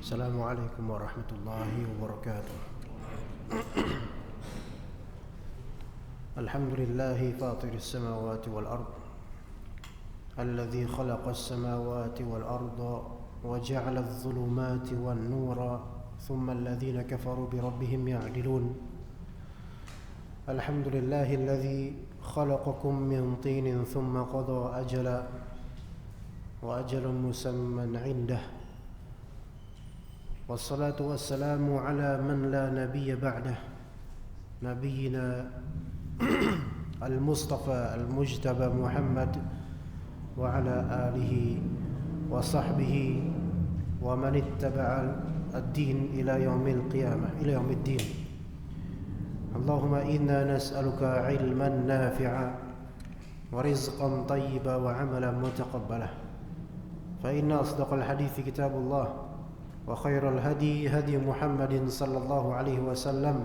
السلام عليكم ورحمة الله وبركاته. الحمد لله فاطر السماوات والأرض الذي خلق السماوات والأرض وجعل الظلمات والنور ثم الذين كفروا بربهم يعدلون. الحمد لله الذي خلقكم من طين ثم قضى أجلا وأجل مسمى عنده، والصلاة والسلام على من لا نبي بعده، نبينا المصطفى المجتبى محمد وعلى آله وصحبه ومن اتبع الدين إلى يوم القيامة، إلى يوم الدين. اللهم إنا نسألك علما نافعا ورزقا طيبا وعملا متقبلا، فإن أصدق الحديث كتاب الله وخير الهدي هدي محمد صلى الله عليه وسلم،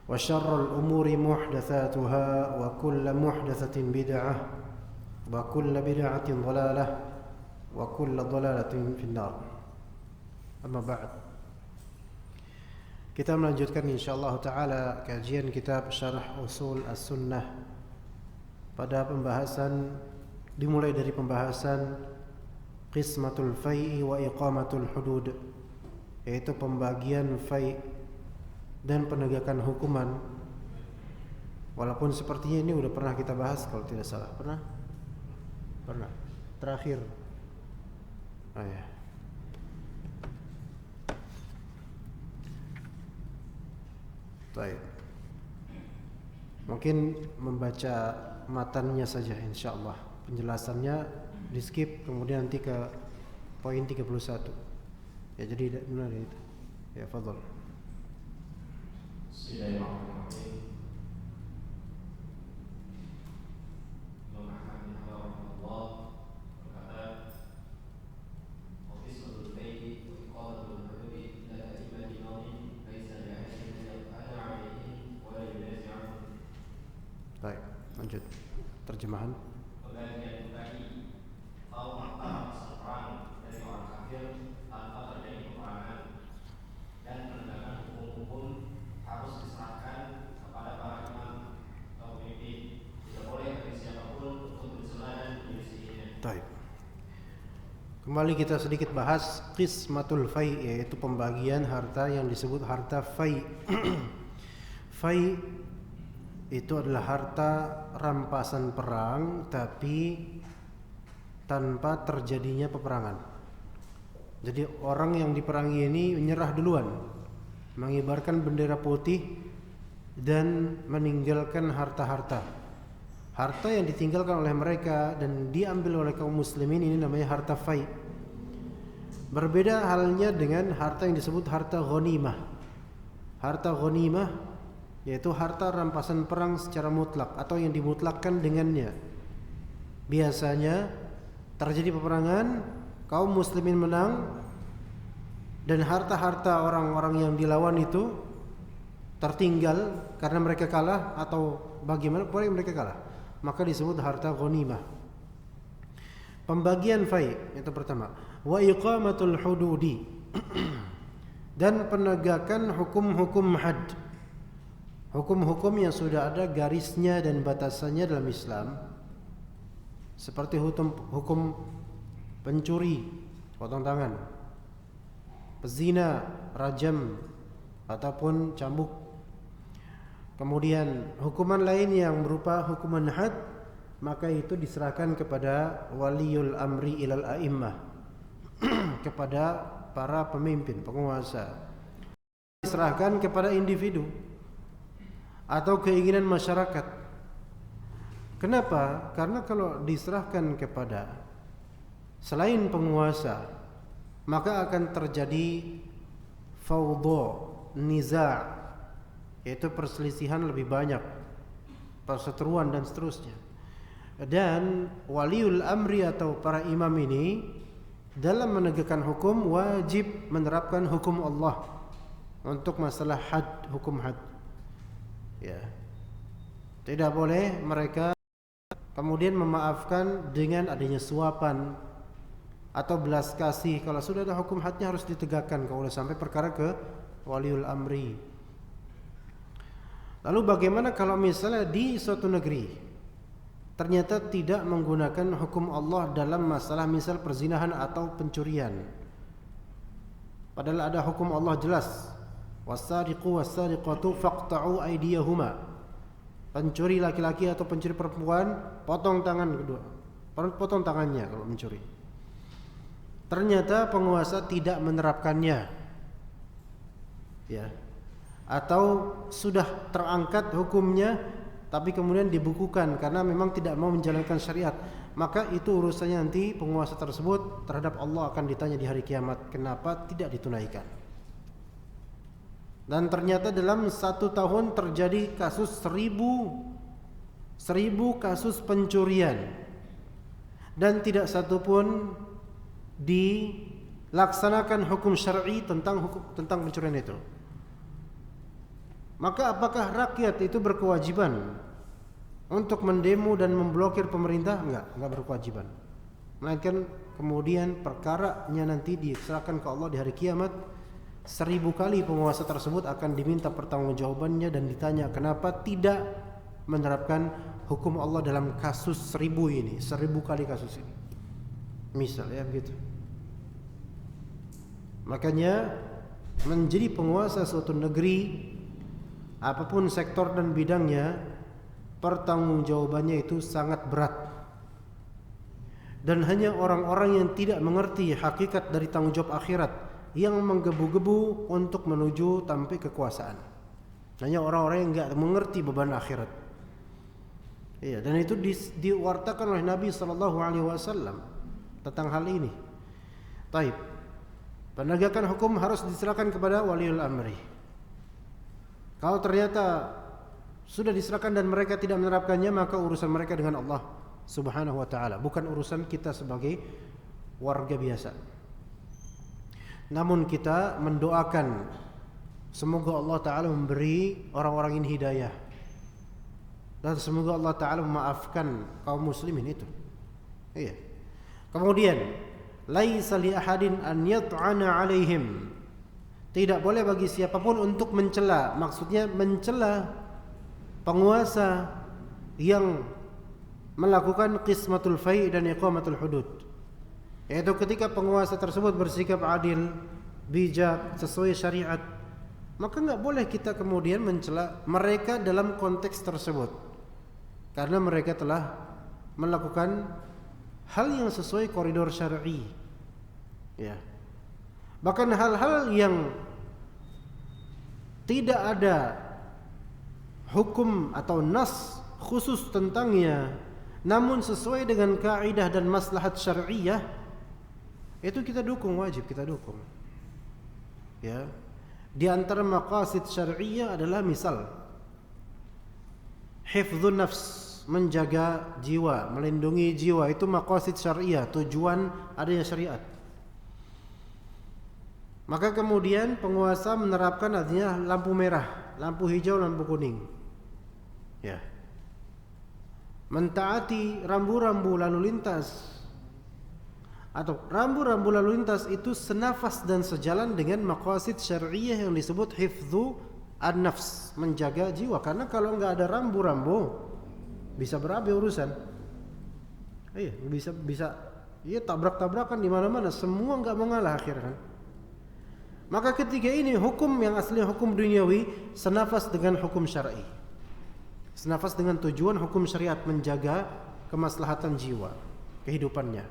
وشر الأمور محدثاتها وكل محدثة بدعة وكل بدعة ضلالة وكل ضلالة في النار. Amma ba'd. Kita melanjutkan insyaallah taala kajian kitab Syarah Usul As-Sunnah pada pembahasan dimulai dari pembahasan Qismatul Fai'i wa Iqamatul Hudud, yaitu pembagian fai' dan penegakan hukuman. Walaupun sepertinya ini udah pernah kita bahas kalau tidak salah. Pernah? Terakhir. Oh ya. Baik. Mungkin membaca matannya saja insyaallah. Penjelasannya di skip kemudian nanti ke poin 31. Ya jadi benar itu. Ya fadhal. Bismillahirrahmanirrahim. Baik, lanjut terjemahan. Pembagian bagi atau harta perang dari orang kafir tanpa terjadi peperangan, dan penegakan hukum-hukum harus diserahkan kepada para imam atau pemimpin. Tidak boleh bagi siapapun untuk bersela dan menyelisihinya. Baik. Kembali kita sedikit bahas Qismatul Fai', yaitu pembagian harta yang disebut harta fai'. Fai' itu adalah harta rampasan perang tapi tanpa terjadinya peperangan. Jadi orang yang diperangi ini menyerah duluan, mengibarkan bendera putih dan meninggalkan harta-harta. Harta yang ditinggalkan oleh mereka dan diambil oleh kaum muslimin ini namanya harta fai'. Berbeda halnya dengan harta yang disebut harta ghanimah. Harta ghanimah yaitu harta rampasan perang secara mutlak atau yang dimutlakkan dengannya. Biasanya terjadi peperangan, kaum muslimin menang, dan harta-harta orang-orang yang dilawan itu tertinggal karena mereka kalah atau bagaimana pun mereka kalah. Maka disebut harta ghanimah. Pembagian fai' itu pertama. Wa iqamatul hududi dan penegakan hukum-hukum had. Hukum-hukum yang sudah ada garisnya dan batasannya dalam Islam, seperti hukum pencuri, potong tangan, pezina, rajam ataupun cambuk. Kemudian hukuman lain yang berupa hukuman had, maka itu diserahkan kepada waliul amri ilal a'immah, kepada para pemimpin, penguasa. Diserahkan kepada individu atau keinginan masyarakat. Kenapa? Karena kalau diserahkan kepada selain penguasa, maka akan terjadi fawdha, niza', yaitu perselisihan lebih banyak, perseteruan dan seterusnya. Dan waliul amri atau para imam ini dalam menegakkan hukum wajib menerapkan hukum Allah untuk masalah had, hukum had. Ya. Tidak boleh mereka kemudian memaafkan dengan adanya suapan atau belas kasih. Kalau sudah ada hukum hadnya harus ditegakkan kalau sudah sampai perkara ke waliul amri. Lalu bagaimana kalau misalnya di suatu negeri ternyata tidak menggunakan hukum Allah dalam masalah misal perzinahan atau pencurian, padahal ada hukum Allah jelas, was-sariqu was-sariqatu faqta'u aydiyahuma, pencuri laki-laki atau pencuri perempuan potong tangan kedua, potong tangannya kalau mencuri. Ternyata penguasa tidak menerapkannya, ya, atau sudah terangkat hukumnya tapi kemudian dibukukan karena memang tidak mau menjalankan syariat, maka itu urusannya nanti penguasa tersebut terhadap Allah akan ditanya di hari kiamat kenapa tidak ditunaikan. Dan ternyata dalam 1 tahun terjadi kasus 1000 kasus pencurian dan tidak satupun dilaksanakan hukum syar'i tentang pencurian itu. Maka apakah rakyat itu berkewajiban untuk mendemo dan memblokir pemerintah? Enggak berkewajiban. Melainkan kemudian perkaranya nanti diserahkan ke Allah di hari kiamat. 1000 kali penguasa tersebut akan diminta pertanggungjawabannya dan ditanya kenapa tidak menerapkan hukum Allah dalam kasus 1000 ini, 1000 kali kasus ini. Misal ya begitu. Makanya menjadi penguasa suatu negeri apapun sektor dan bidangnya, pertanggungjawabannya itu sangat berat. Dan hanya orang-orang yang tidak mengerti hakikat dari tanggung jawab akhirat yang menggebu-gebu untuk menuju sampai kekuasaan. Hanya orang-orang yang enggak mengerti beban akhirat. Iya, dan itu diwartakan oleh Nabi SAW tentang hal ini. Taib. Penegakan hukum harus diserahkan kepada waliul amri. Kalau ternyata sudah diserahkan dan mereka tidak menerapkannya, maka urusan mereka dengan Allah Subhanahu wa taala, bukan urusan kita sebagai warga biasa. Namun kita mendoakan semoga Allah taala memberi orang-orang ini hidayah dan semoga Allah taala memaafkan kaum muslimin itu. Iya. Kemudian, laisa li ahadin an yat'ana 'alaihim. Tidak boleh bagi siapapun untuk mencela, maksudnya mencela penguasa yang melakukan qismatul fai' dan iqamatul hudud. Yaitu ketika penguasa tersebut bersikap adil, bijak, sesuai syariat, maka enggak boleh kita kemudian mencela mereka dalam konteks tersebut. Karena mereka telah melakukan hal yang sesuai koridor syar'i. Ya. Bahkan hal-hal yang tidak ada hukum atau nas khusus tentangnya, namun sesuai dengan kaidah dan maslahat syar'iyah, itu kita dukung, wajib kita dukung. Ya. Di antara maqasid syar'iyah adalah misal hifdzun nafs, menjaga jiwa, melindungi jiwa, itu maqasid syar'iyah, tujuan adanya syariat. Maka kemudian penguasa menerapkan adanya lampu merah, lampu hijau, lampu kuning. Ya. Mentaati rambu-rambu lalu lintas atau rambu-rambu lalu lintas itu senafas dan sejalan dengan maqasid syar'iyah yang disebut hifdzu an-nafs, menjaga jiwa. Karena kalau enggak ada rambu-rambu bisa berabe urusan. Iya, bisa iya tabrak-tabrakan di mana-mana, semua enggak mengalah akhirnya kan. Maka ketika ini hukum yang aslinya hukum duniawi senafas dengan hukum syar'i, senafas dengan tujuan hukum syariat menjaga kemaslahatan jiwa, kehidupannya.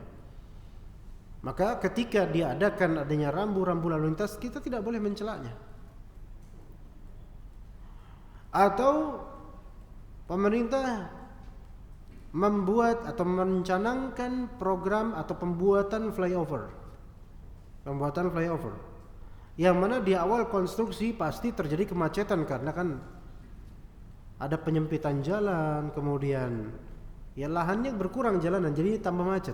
Maka ketika diadakan adanya rambu-rambu lalu lintas, kita tidak boleh mencelanya. Atau pemerintah membuat atau mencanangkan program atau pembuatan flyover, yang mana di awal konstruksi pasti terjadi kemacetan karena kan ada penyempitan jalan, kemudian ya lahannya berkurang jalanan, jadi tambah macet.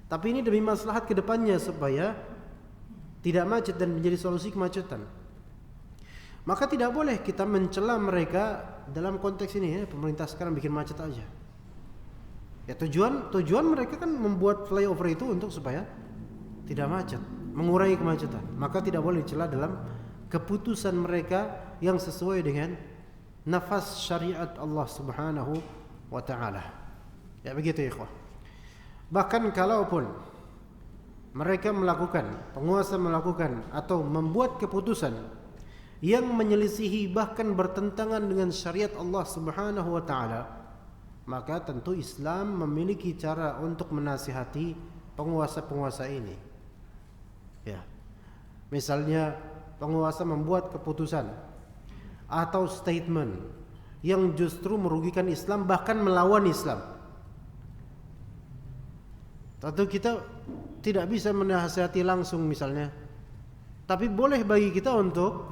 Tapi ini demi maslahat ke depannya supaya tidak macet dan menjadi solusi kemacetan. Maka tidak boleh kita mencela mereka dalam konteks ini, ya, pemerintah sekarang bikin macet aja. Ya tujuan mereka kan membuat flyover itu untuk supaya tidak macet, mengurangi kemacetan, maka tidak boleh dicela dalam keputusan mereka yang sesuai dengan nafas syariat Allah Subhanahu wa taala. Ya begitu ikhwah. Bahkan kalaupun mereka melakukan, penguasa melakukan atau membuat keputusan yang menyelisihi bahkan bertentangan dengan syariat Allah Subhanahu wa taala, maka tentu Islam memiliki cara untuk menasihati penguasa-penguasa ini. Ya. Misalnya penguasa membuat keputusan atau statement yang justru merugikan Islam bahkan melawan Islam. Tentu kita tidak bisa menasihati langsung misalnya, tapi boleh bagi kita untuk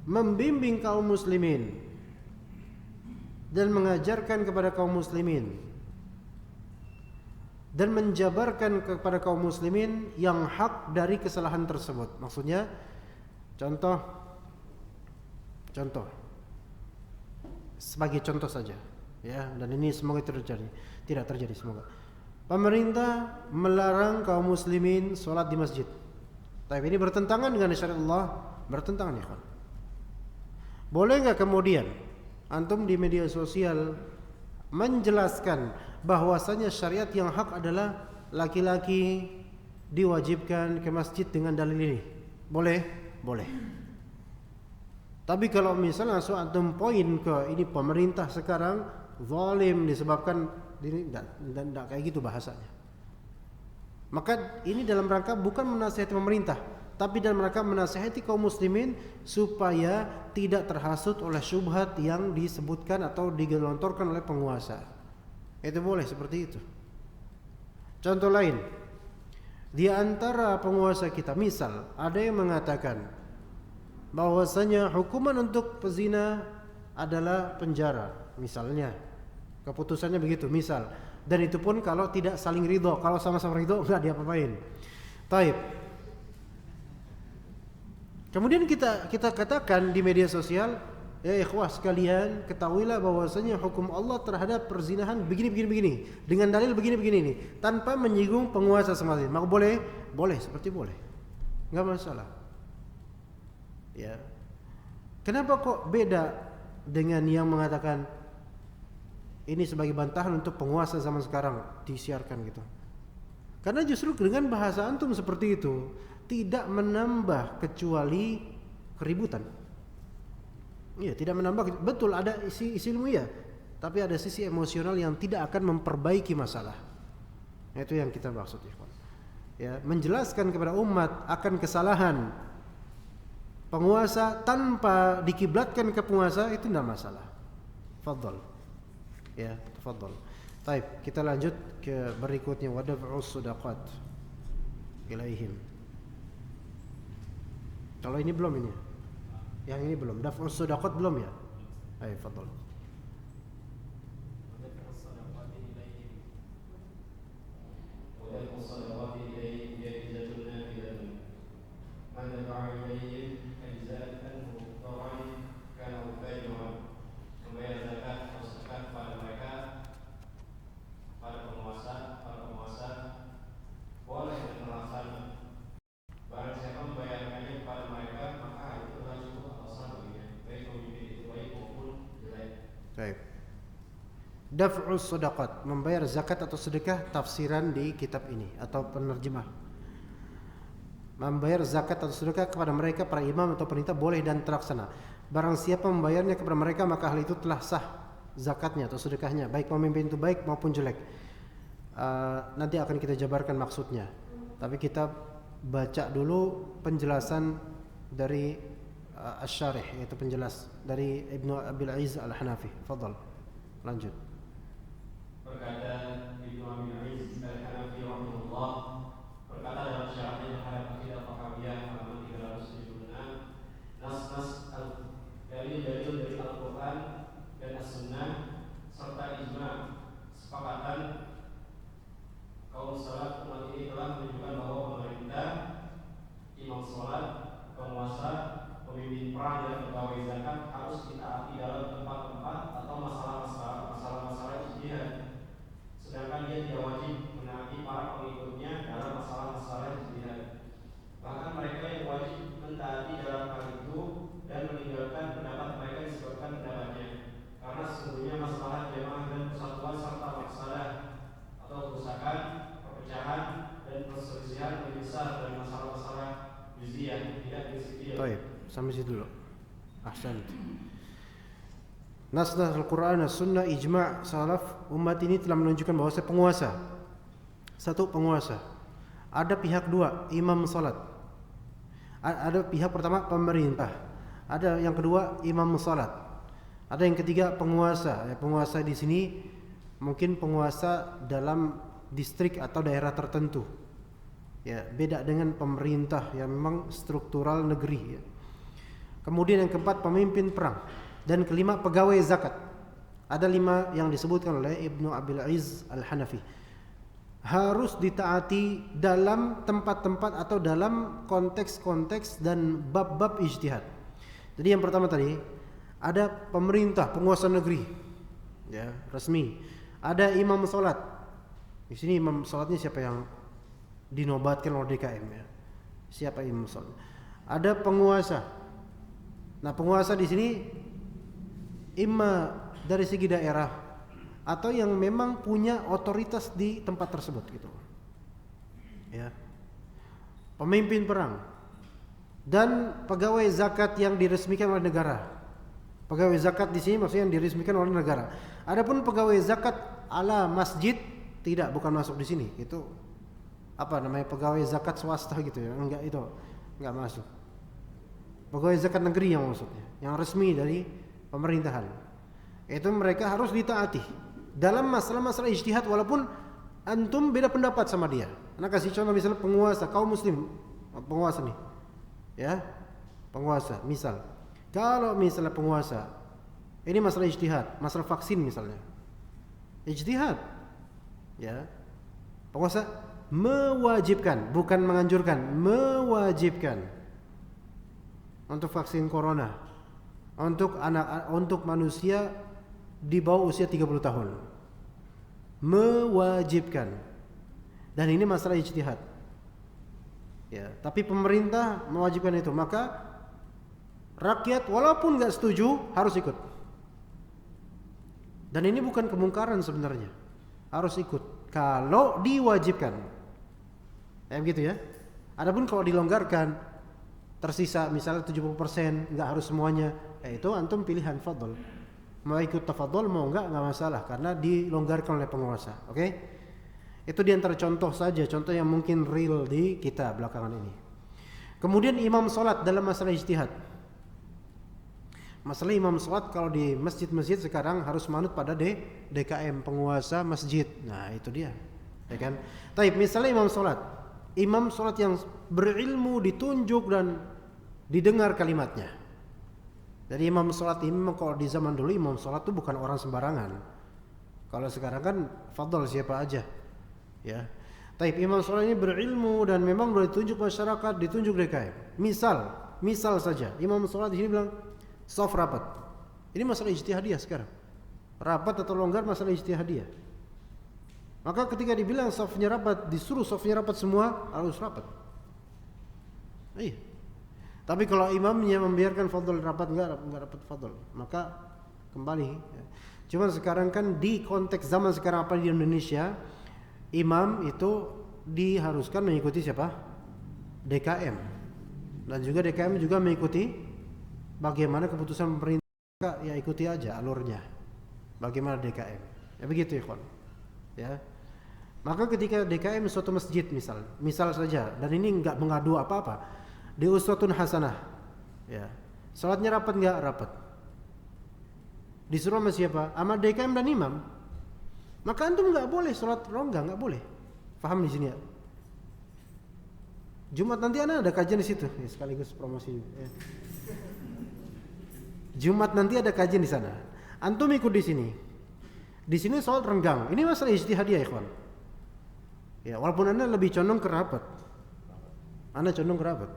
membimbing kaum muslimin dan mengajarkan kepada kaum muslimin dan menjabarkan kepada kaum muslimin yang hak dari kesalahan tersebut. Maksudnya contoh sebagai contoh saja ya, dan ini semoga tidak terjadi semoga. Pemerintah melarang kaum muslimin sholat di masjid. Tapi ini bertentangan dengan syariat Allah, bertentangan ya kan. Boleh nggak kemudian antum di media sosial menjelaskan bahwasanya syariat yang hak adalah laki-laki diwajibkan ke masjid dengan dalil ini? Boleh, boleh. Tapi kalau misalnya langsung antum poin ke ini pemerintah sekarang zalim disebabkan ini, tidak kayak gitu bahasanya. Maka ini dalam rangka bukan menasihati pemerintah, tapi dalam rangka menasihati kaum muslimin supaya tidak terhasut oleh syubhat yang disebutkan atau digelontorkan oleh penguasa. Itu boleh seperti itu. Contoh lain, di antara penguasa kita, misal ada yang mengatakan bahwasanya hukuman untuk pezina adalah penjara, misalnya. Keputusannya begitu, misal. Dan itu pun kalau tidak saling ridho. Kalau sama-sama ridho enggak diapa-apain. Taib. Kemudian kita katakan di media sosial, ya ikhwah sekalian, ketahuilah bahwasanya hukum Allah terhadap perzinahan begini dengan dalil begini ini, tanpa menyinggung penguasa semata. Maka boleh seperti boleh. Enggak masalah. Ya. Kenapa kok beda dengan yang mengatakan ini sebagai bantahan untuk penguasa zaman sekarang disiarkan gitu? Karena justru dengan bahasa antum seperti itu tidak menambah kecuali keributan. Iya, tidak menambah. Betul ada isi ilmiah, tapi ada sisi emosional yang tidak akan memperbaiki masalah. Itu yang kita maksud, ya, menjelaskan kepada umat akan kesalahan penguasa tanpa dikiblatkan ke penguasa itu tidak masalah. Fadhal. Ya, tafadhal. Baik, kita lanjut ke berikutnya, wadaf'us shadaqat ilaihim. Kalau ini belum ini. Yang ini belum, daf'us shadaqat belum ya? Ayo, tafadhal. Daf'us shadaqat, membayar zakat atau sedekah, tafsiran di kitab ini atau penerjemah. Membayar zakat atau sedekah kepada mereka para imam atau pemerintah boleh dan terlaksana. Barang siapa membayarnya kepada mereka maka hal itu telah sah zakatnya atau sedekahnya, baik pemimpin itu baik maupun jelek. Nanti akan kita jabarkan maksudnya. Tapi kita baca dulu penjelasan dari Asy-Syarih, yaitu penjelas dari Ibnu Abil Aiz Al-Hanafi. Fadhal. Lanjut. Berkata Ibnu Abil Aiz Al-Hanafi rahimahullah, berkata dalam syarahnya terhadap Aqidah Tahawiyah halaman 376, nas-nas dalil-dalil dari Al-Quran dan As-Sunnah serta ijma sepakatan kaum salaf umat ini telah menunjukkan bahwa pemerintah, imam sholat, penguasa, pemimpin perang dan pegawai zakat harus ditaati dalam tempat-tempat atau masalah-masalah perselisihan lebih besar dari masalah-masalah juz'iyah, tidak prinsipil. Baik, sampai situ dulu. Ahsan. Nas Al-Quran, As-Sunnah, ijma' salaf umat ini telah menunjukkan bahwa penguasa, satu penguasa, ada pihak dua, imam salat. Ada pihak pertama pemerintah, ada yang kedua imam salat, ada yang ketiga penguasa. Penguasa di sini mungkin penguasa dalam distrik atau daerah tertentu. Ya, beda dengan pemerintah yang memang struktural negeri. Ya. Kemudian yang keempat pemimpin perang. Dan kelima pegawai zakat. Ada 5 yang disebutkan oleh Ibnu Abil Izz Al-Hanafi. Harus ditaati dalam tempat-tempat atau dalam konteks-konteks dan bab-bab ijtihad. Jadi yang pertama tadi ada pemerintah, penguasa negeri, ya resmi. Ada imam salat. Di sini imam salatnya siapa yang dinobatkan oleh DKM ya? Siapa imam salat? Ada penguasa. Nah penguasa di sini imma dari segi daerah atau yang memang punya otoritas di tempat tersebut gitu. Ya. Pemimpin perang dan pegawai zakat yang diresmikan oleh negara. Pegawai zakat di sini maksudnya yang diresmikan oleh negara. Adapun pegawai zakat ala masjid tidak, bukan masuk di sini. Itu apa namanya, pegawai zakat swasta gitu ya. Enggak, itu enggak masuk. Pegawai zakat negeri yang maksudnya, yang resmi dari pemerintahan. Itu mereka harus ditaati dalam masalah-masalah ijtihad walaupun antum beda pendapat sama dia. Anak kasih contoh misalnya penguasa kaum muslim, penguasa nih. Ya. Penguasa, misal kalau misalnya penguasa ini masalah ijtihad, masalah vaksin misalnya. Ijtihad. Ya. Penguasa mewajibkan, bukan menganjurkan, mewajibkan untuk vaksin corona untuk untuk manusia di bawah usia 30 tahun. Mewajibkan. Dan ini masalah ijtihad. Ya, tapi pemerintah mewajibkan itu, maka rakyat walaupun enggak setuju harus ikut. Dan ini bukan kemungkaran sebenarnya. Harus ikut kalau diwajibkan. Ya begitu ya. Adapun kalau dilonggarkan tersisa misalnya 70%, enggak harus semuanya, itu antum pilihan, fadl. Mau ikut tafadhol, mau enggak masalah karena dilonggarkan oleh penguasa. Oke? Itu di antara contoh saja, contoh yang mungkin real di kita belakangan ini. Kemudian imam salat dalam masalah ijtihad. Masalah imam salat kalau di masjid-masjid sekarang harus manut pada DKM, penguasa masjid. Nah, itu dia. Ya kan? Taib, misalnya imam salat yang berilmu, ditunjuk dan didengar kalimatnya. Jadi imam salat ini memang kalau di zaman dulu imam salat itu bukan orang sembarangan. Kalau sekarang kan fadl siapa aja. Ya. Taib, imam salat ini berilmu dan memang boleh ditunjuk masyarakat, ditunjuk DKM. Misal saja imam salat di sini bilang shaf rapat. Ini masalah ijtihadiyah sekarang. Rapat atau longgar masalah ijtihadiyah. Maka ketika dibilang shafnya rapat, disuruh shafnya rapat semua, harus rapat. Iya. Tapi kalau imamnya membiarkan fadl rapat, enggak rapat fadl, maka kembali. Cuma sekarang kan di konteks zaman sekarang apa di Indonesia, imam itu diharuskan mengikuti siapa? DKM. Dan juga DKM juga mengikuti bagaimana keputusan pemerintah, ya ikuti aja alurnya. Bagaimana DKM. Ya begitu ya, kawan. Ya. Maka ketika DKM suatu masjid misal saja, dan ini enggak mengadu apa-apa, di uswatun hasanah, ya, salatnya rapat enggak? Rapat. Disuruh sama siapa? Sama DKM dan imam. Maka antum enggak boleh salat rongga, enggak boleh. Paham di sini ya? Jumat nanti ada kajian di situ, ya, sekaligus promosi. Ya. Jumat nanti ada kajian di sana. Antum ikut di sini. Di sini salat renggang. Ini masalah ijtihadiyah, ikhwan. Ya, walaupun Anda lebih condong ke rapat. Anda condong ke rapat.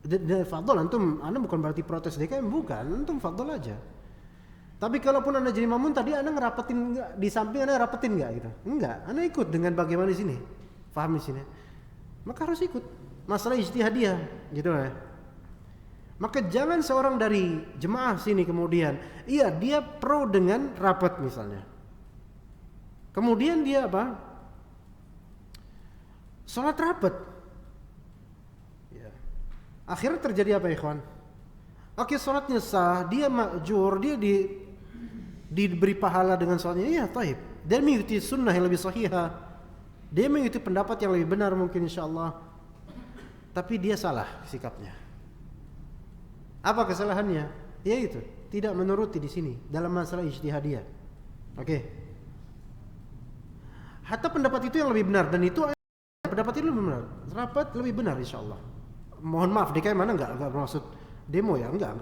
Dan fadl antum, Anda bukan berarti protes DKM, bukan. Antum fadl aja. Tapi kalaupun Anda jadi makmum tadi Anda ngerapetin enggak, di samping Anda rapetin enggak gitu? Enggak, Anda ikut dengan bagaimana di sini. Paham di sini? Maka harus ikut. Masalah ijtihadiyah, gitu ya. Maka jangan seorang dari jemaah sini kemudian, iya dia pro dengan rapat misalnya. Kemudian dia apa? Salat rapat. Akhirnya terjadi apa ikhwan? Oke, sholatnya sah, dia ma'jur, dia diberi pahala dengan sholatnya, iya taib. Dia mengikuti sunnah yang lebih sahihah, dia mengikuti pendapat yang lebih benar mungkin insyaallah. Tapi dia salah sikapnya. Apa kesalahannya? Yaitu tidak menuruti di sini dalam masalah ijtihadiyah. Oke. Hatta pendapat itu yang lebih benar, dan itu pendapat itu lebih benar. Rapat lebih benar insyaallah. Mohon maaf, DKM mana enggak bermaksud demo ya, enggak,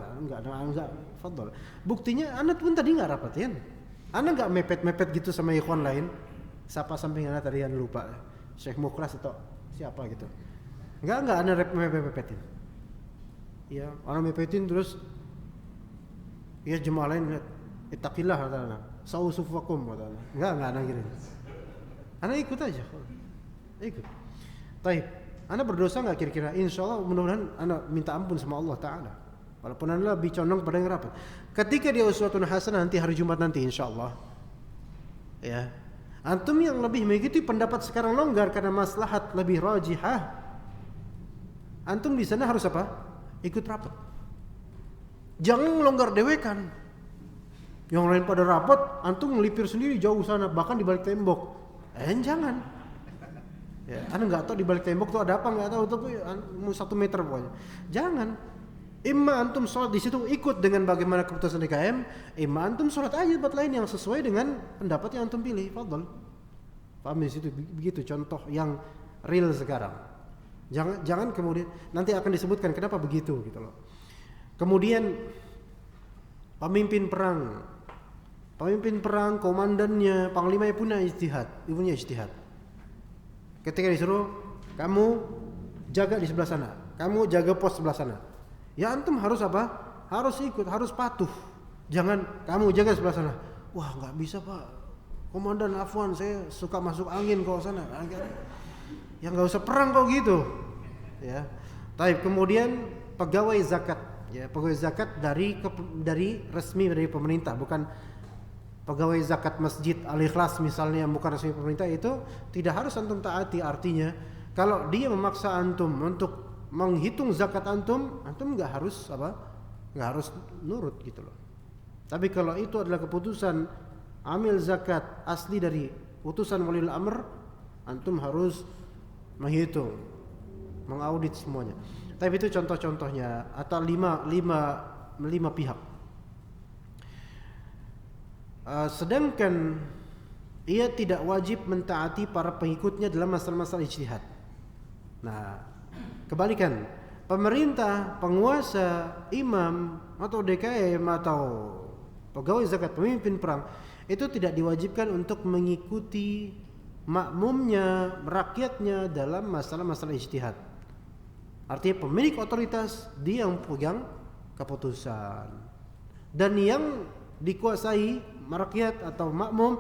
fadhol. Buktinya Anda pun tadi enggak rapat ya. Anda enggak mepet-mepet gitu sama ikhwan lain. Siapa samping Anda tadi yang lupa? Syekh Muklas atau siapa gitu. Enggak Anda mepet-mepetin. Ya, orang mepetin terus ya jemaah lain lihat, ittaqillah katanya. Sausufakum katanya. Enggak Anda gitu. Anda ikut aja. Ikut. Baik. Anda berdosa nggak kira-kira? Insya Allah mudah-mudahan Anda minta ampun sama Allah Ta'ala. Walaupun Anda lebih condong pada yang rapat. Ketika dia uswatun hasanah nanti hari Jumat nanti insya Allah. Ya. Antum yang lebih mengikuti pendapat sekarang longgar karena maslahat lebih rajihah. Antum di sana harus apa? Ikut rapat. Jangan longgar dewekan. Yang lain pada rapat, antum ngelipir sendiri jauh sana, bahkan di balik tembok. Jangan. Ya, Anda nggak tahu di balik tembok tuh ada apa, nggak tahu, tapi 1 meter pokoknya. Jangan. Imma antum sholat di situ ikut dengan bagaimana keputusan DKM, imma antum sholat aja tempat lain yang sesuai dengan pendapat yang antum pilih. Fadhol. Paham di situ begitu contoh yang real sekarang. Jangan kemudian nanti akan disebutkan kenapa begitu gitu loh. Kemudian pemimpin perang, komandannya, panglimanya punya ijtihad. Ketika disuruh kamu jaga di sebelah sana, kamu jaga pos sebelah sana, ya antum harus apa? Harus ikut, harus patuh. Jangan kamu jaga sebelah sana. Wah nggak bisa pak, komandan afwan, saya suka masuk angin kalau sana. Ya nggak usah perang kau gitu. Ya. Tapi kemudian pegawai zakat, ya pegawai zakat dari resmi dari pemerintah, bukan pegawai zakat masjid Al-Ikhlas misalnya yang bukan resmi pemerintah, itu tidak harus antum taati. Artinya kalau dia memaksa antum untuk menghitung zakat antum nggak harus nurut gitu loh. Tapi kalau itu adalah keputusan amil zakat asli dari putusan waliul amr, antum harus menghitung, mengaudit semuanya. Tapi itu contoh-contohnya, atau lima pihak. Sedangkan ia tidak wajib mentaati para pengikutnya dalam masalah-masalah ijtihad. Nah, kebalikan, pemerintah, penguasa, imam atau DKM atau pegawai zakat, pemimpin perang itu tidak diwajibkan untuk mengikuti makmumnya, rakyatnya dalam masalah-masalah ijtihad. Artinya pemilik otoritas dia yang pegang keputusan, dan yang dikuasai rakyat atau makmum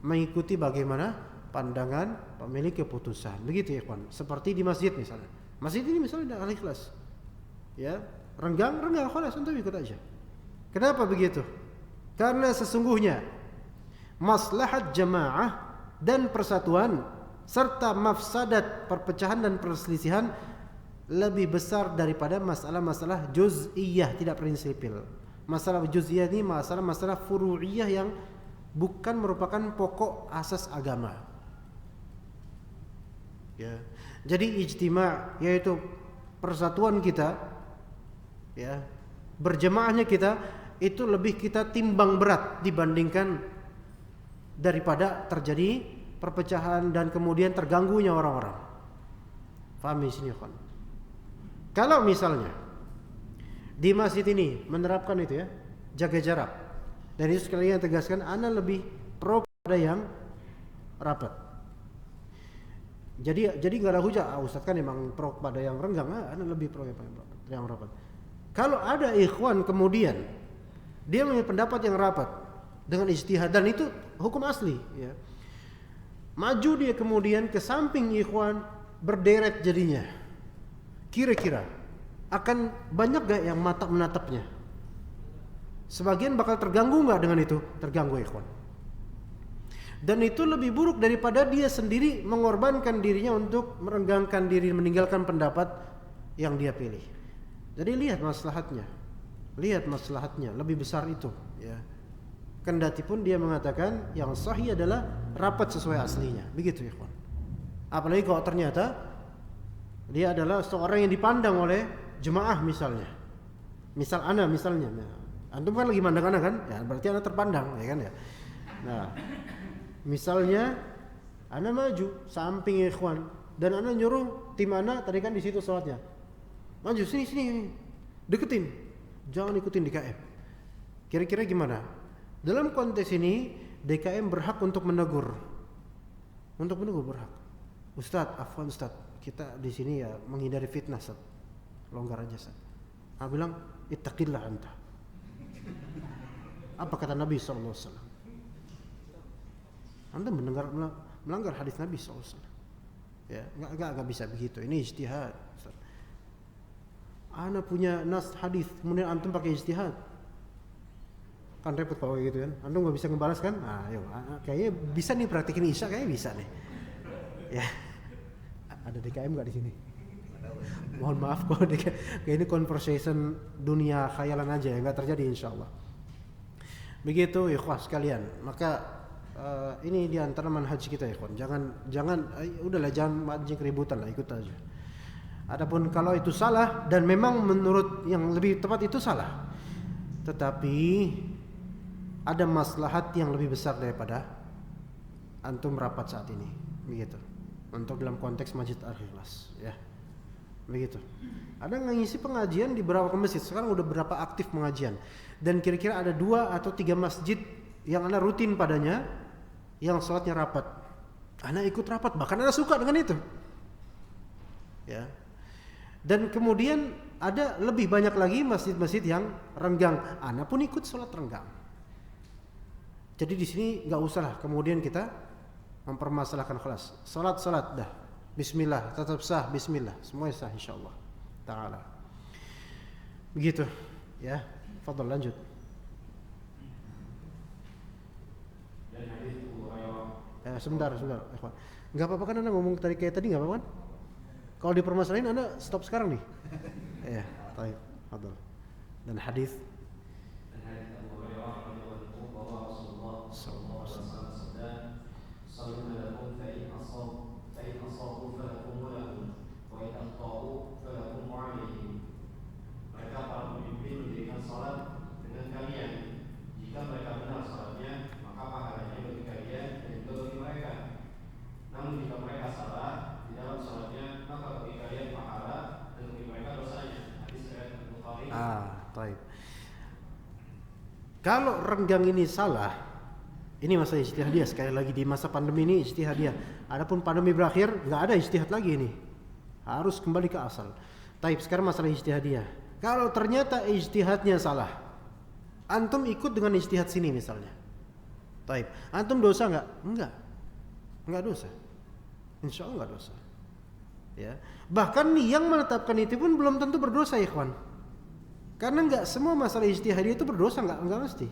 mengikuti bagaimana pandangan pemilik keputusan. Begitu ya kawan. Seperti di masjid misalnya. Masjid ini misalnya ada Al-Ikhlas. Ya, renggang khalas antum ikut aja. Kenapa begitu? Karena sesungguhnya maslahat jamaah dan persatuan serta mafsadat perpecahan dan perselisihan lebih besar daripada masalah-masalah juz'iyah, tidak prinsipil. Masalah juz'iyah ini masalah-masalah furu'iyah yang bukan merupakan pokok asas agama. Ya. Jadi ijtima' yaitu persatuan kita, ya, berjemaahnya kita itu lebih kita timbang berat dibandingkan daripada terjadi perpecahan dan kemudian terganggunya orang-orang. Paham di sini, kawan? Kalau misalnya di masjid ini menerapkan itu ya, jaga jarak, dan itu sekalian tegaskan, ana lebih pro pada yang rapat. Jadi nggak ada hujah, Ustaz kan emang pro pada yang renggang, ana lebih pro yang rapat. Kalau ada ikhwan kemudian dia punya pendapat yang rapat dengan ijtihad, dan itu hukum asli, ya. Maju dia kemudian ke samping ikhwan berderet jadinya. Kira-kira akan banyak gak yang mata menatapnya? Sebagian bakal terganggu gak dengan itu? Terganggu ikhwan. Dan itu lebih buruk daripada dia sendiri mengorbankan dirinya untuk merenggangkan diri, meninggalkan pendapat yang dia pilih. Jadi lihat maslahatnya lebih besar itu, ya. Kendati pun dia mengatakan yang sahih adalah rapat sesuai aslinya, begitu ya kawan. Apalagi kalau ternyata dia adalah seorang yang dipandang oleh jemaah misalnya. Misal ana misalnya, antum kan lagi mandang ana kan, ya berarti ana terpandang, ya kan ya. Nah, misalnya ana maju samping ikhwan dan ana nyuruh tim ana tadi kan di situ sholatnya. Maju sini, deketin, jangan ikutin DKM. Kira-kira gimana? Dalam konteks ini DKM berhak untuk menegur, berhak. Ustadz, afwan Ustadz, kita di sini ya menghindari fitnah, Ustadz. Longgar aja, Ustadz. Aku bilang, ittaqillah anta. Apa kata Nabi SAW? Anda melanggar hadis Nabi SAW. Ya, enggak bisa begitu. Ini ijtihad, Ustadz. Ana punya nas hadis, kemudian antum pakai ijtihad. Kan repot kalau gitu kan. Antum enggak bisa ngebalas kan? Nah, ayo, kayaknya bisa nih praktekin Isya, kayaknya bisa nih. Ya. Ada DKM enggak di sini? Mohon maaf kalau kayak ini conversation dunia khayalan aja ya, enggak terjadi insyaallah. Begitu ikhwah sekalian. Maka ini di antara manhaj kita ikhwan. Jangan udahlah jangan mancing keributan lah, ikut aja. Adapun kalau itu salah dan memang menurut yang lebih tepat itu salah, tetapi ada maslahat yang lebih besar daripada antum rapat saat ini, begitu. Untuk dalam konteks Masjid Al-Ikhlas, ya, begitu. Ada ngisi pengajian di beberapa masjid. Sekarang udah berapa aktif pengajian. Dan kira-kira ada 2 atau 3 masjid yang ana rutin padanya, yang sholatnya rapat. Ana ikut rapat, bahkan ana suka dengan itu, ya. Dan kemudian ada lebih banyak lagi masjid-masjid yang renggang. Ana pun ikut sholat renggang. Jadi di sini nggak usah lah kemudian kita mempermasalahkan kelas. Sholat dah. Bismillah, tetap sah. Bismillah, semua sah insyaallah taala. Begitu, ya. Fadhal lanjut. Sebentar. Nggak apa-apa kan anda ngomong kayak tadi nggak apa-apa kan? Kalau dipermasalahin anda stop sekarang nih. Ya, baik. Fadhal. Dan hadis Abu Hurairah radhiyallahu anhu bahwa Rasulullah sallallahu alaihi wasallam bersabda, "Sallu lakum fa in asabu falakum wa lakum wa in akhtau falakum wa alaihim." Mereka para pemimpin mendirikan salat dengan kalian. Jika mereka benar salatnya, maka pahalanya bagi kalian dan juga bagi mereka. Namun jika mereka salah di dalam salatnya, maka bagi kalian pahala dan bagi mereka dosanya. Hadis riwayat Bukhari. Baik. Kalau renggang ini salah, ini masa ijtihadiyah. Sekali lagi di masa pandemi ini ijtihadiyah. Adapun pandemi berakhir, nggak ada ijtihad lagi ini. Harus kembali ke asal. Taib, sekarang masalah ijtihadiyah. Kalau ternyata ijtihadnya salah, antum ikut dengan ijtihad sini misalnya. Taib, antum dosa nggak? Enggak dosa. Insya Allah nggak dosa. Ya. Bahkan yang menetapkan itu pun belum tentu berdosa, ikhwan. Karena enggak semua masalah ijtihadiyah itu berdosa, enggak mesti.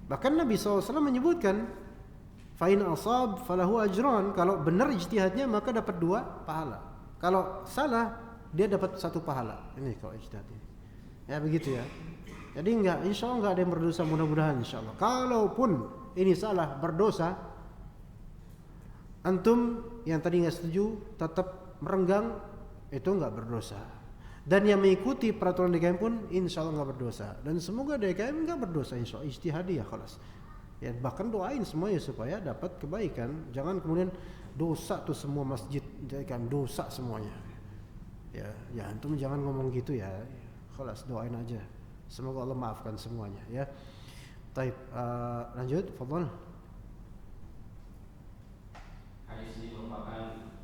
Bahkan Nabi SAW menyebutkan, fa'in asab falahu ajran. Kalau benar ijtihadnya maka dapat 2 pahala. Kalau salah dia dapat 1 pahala. Ini kalau ijtihadnya. Ya begitu ya. Jadi insya Allah enggak ada yang berdosa, mudah-mudahan insya Allah. Kalaupun ini salah berdosa, antum yang tadi enggak setuju tetap merenggang, itu enggak berdosa. Dan yang mengikuti peraturan DKM pun insya Allah nggak berdosa. Dan semoga DKM nggak berdosa insya Allah, ijtihadiyah khalas. Ya bahkan doain semuanya supaya dapat kebaikan. Jangan kemudian dosa tuh semua masjid DKM dosa semuanya. Ya antum jangan ngomong gitu ya. Khalas doain aja. Semoga Allah maafkan semuanya ya. Taib, lanjut, fadhal. Hadis ini merupakan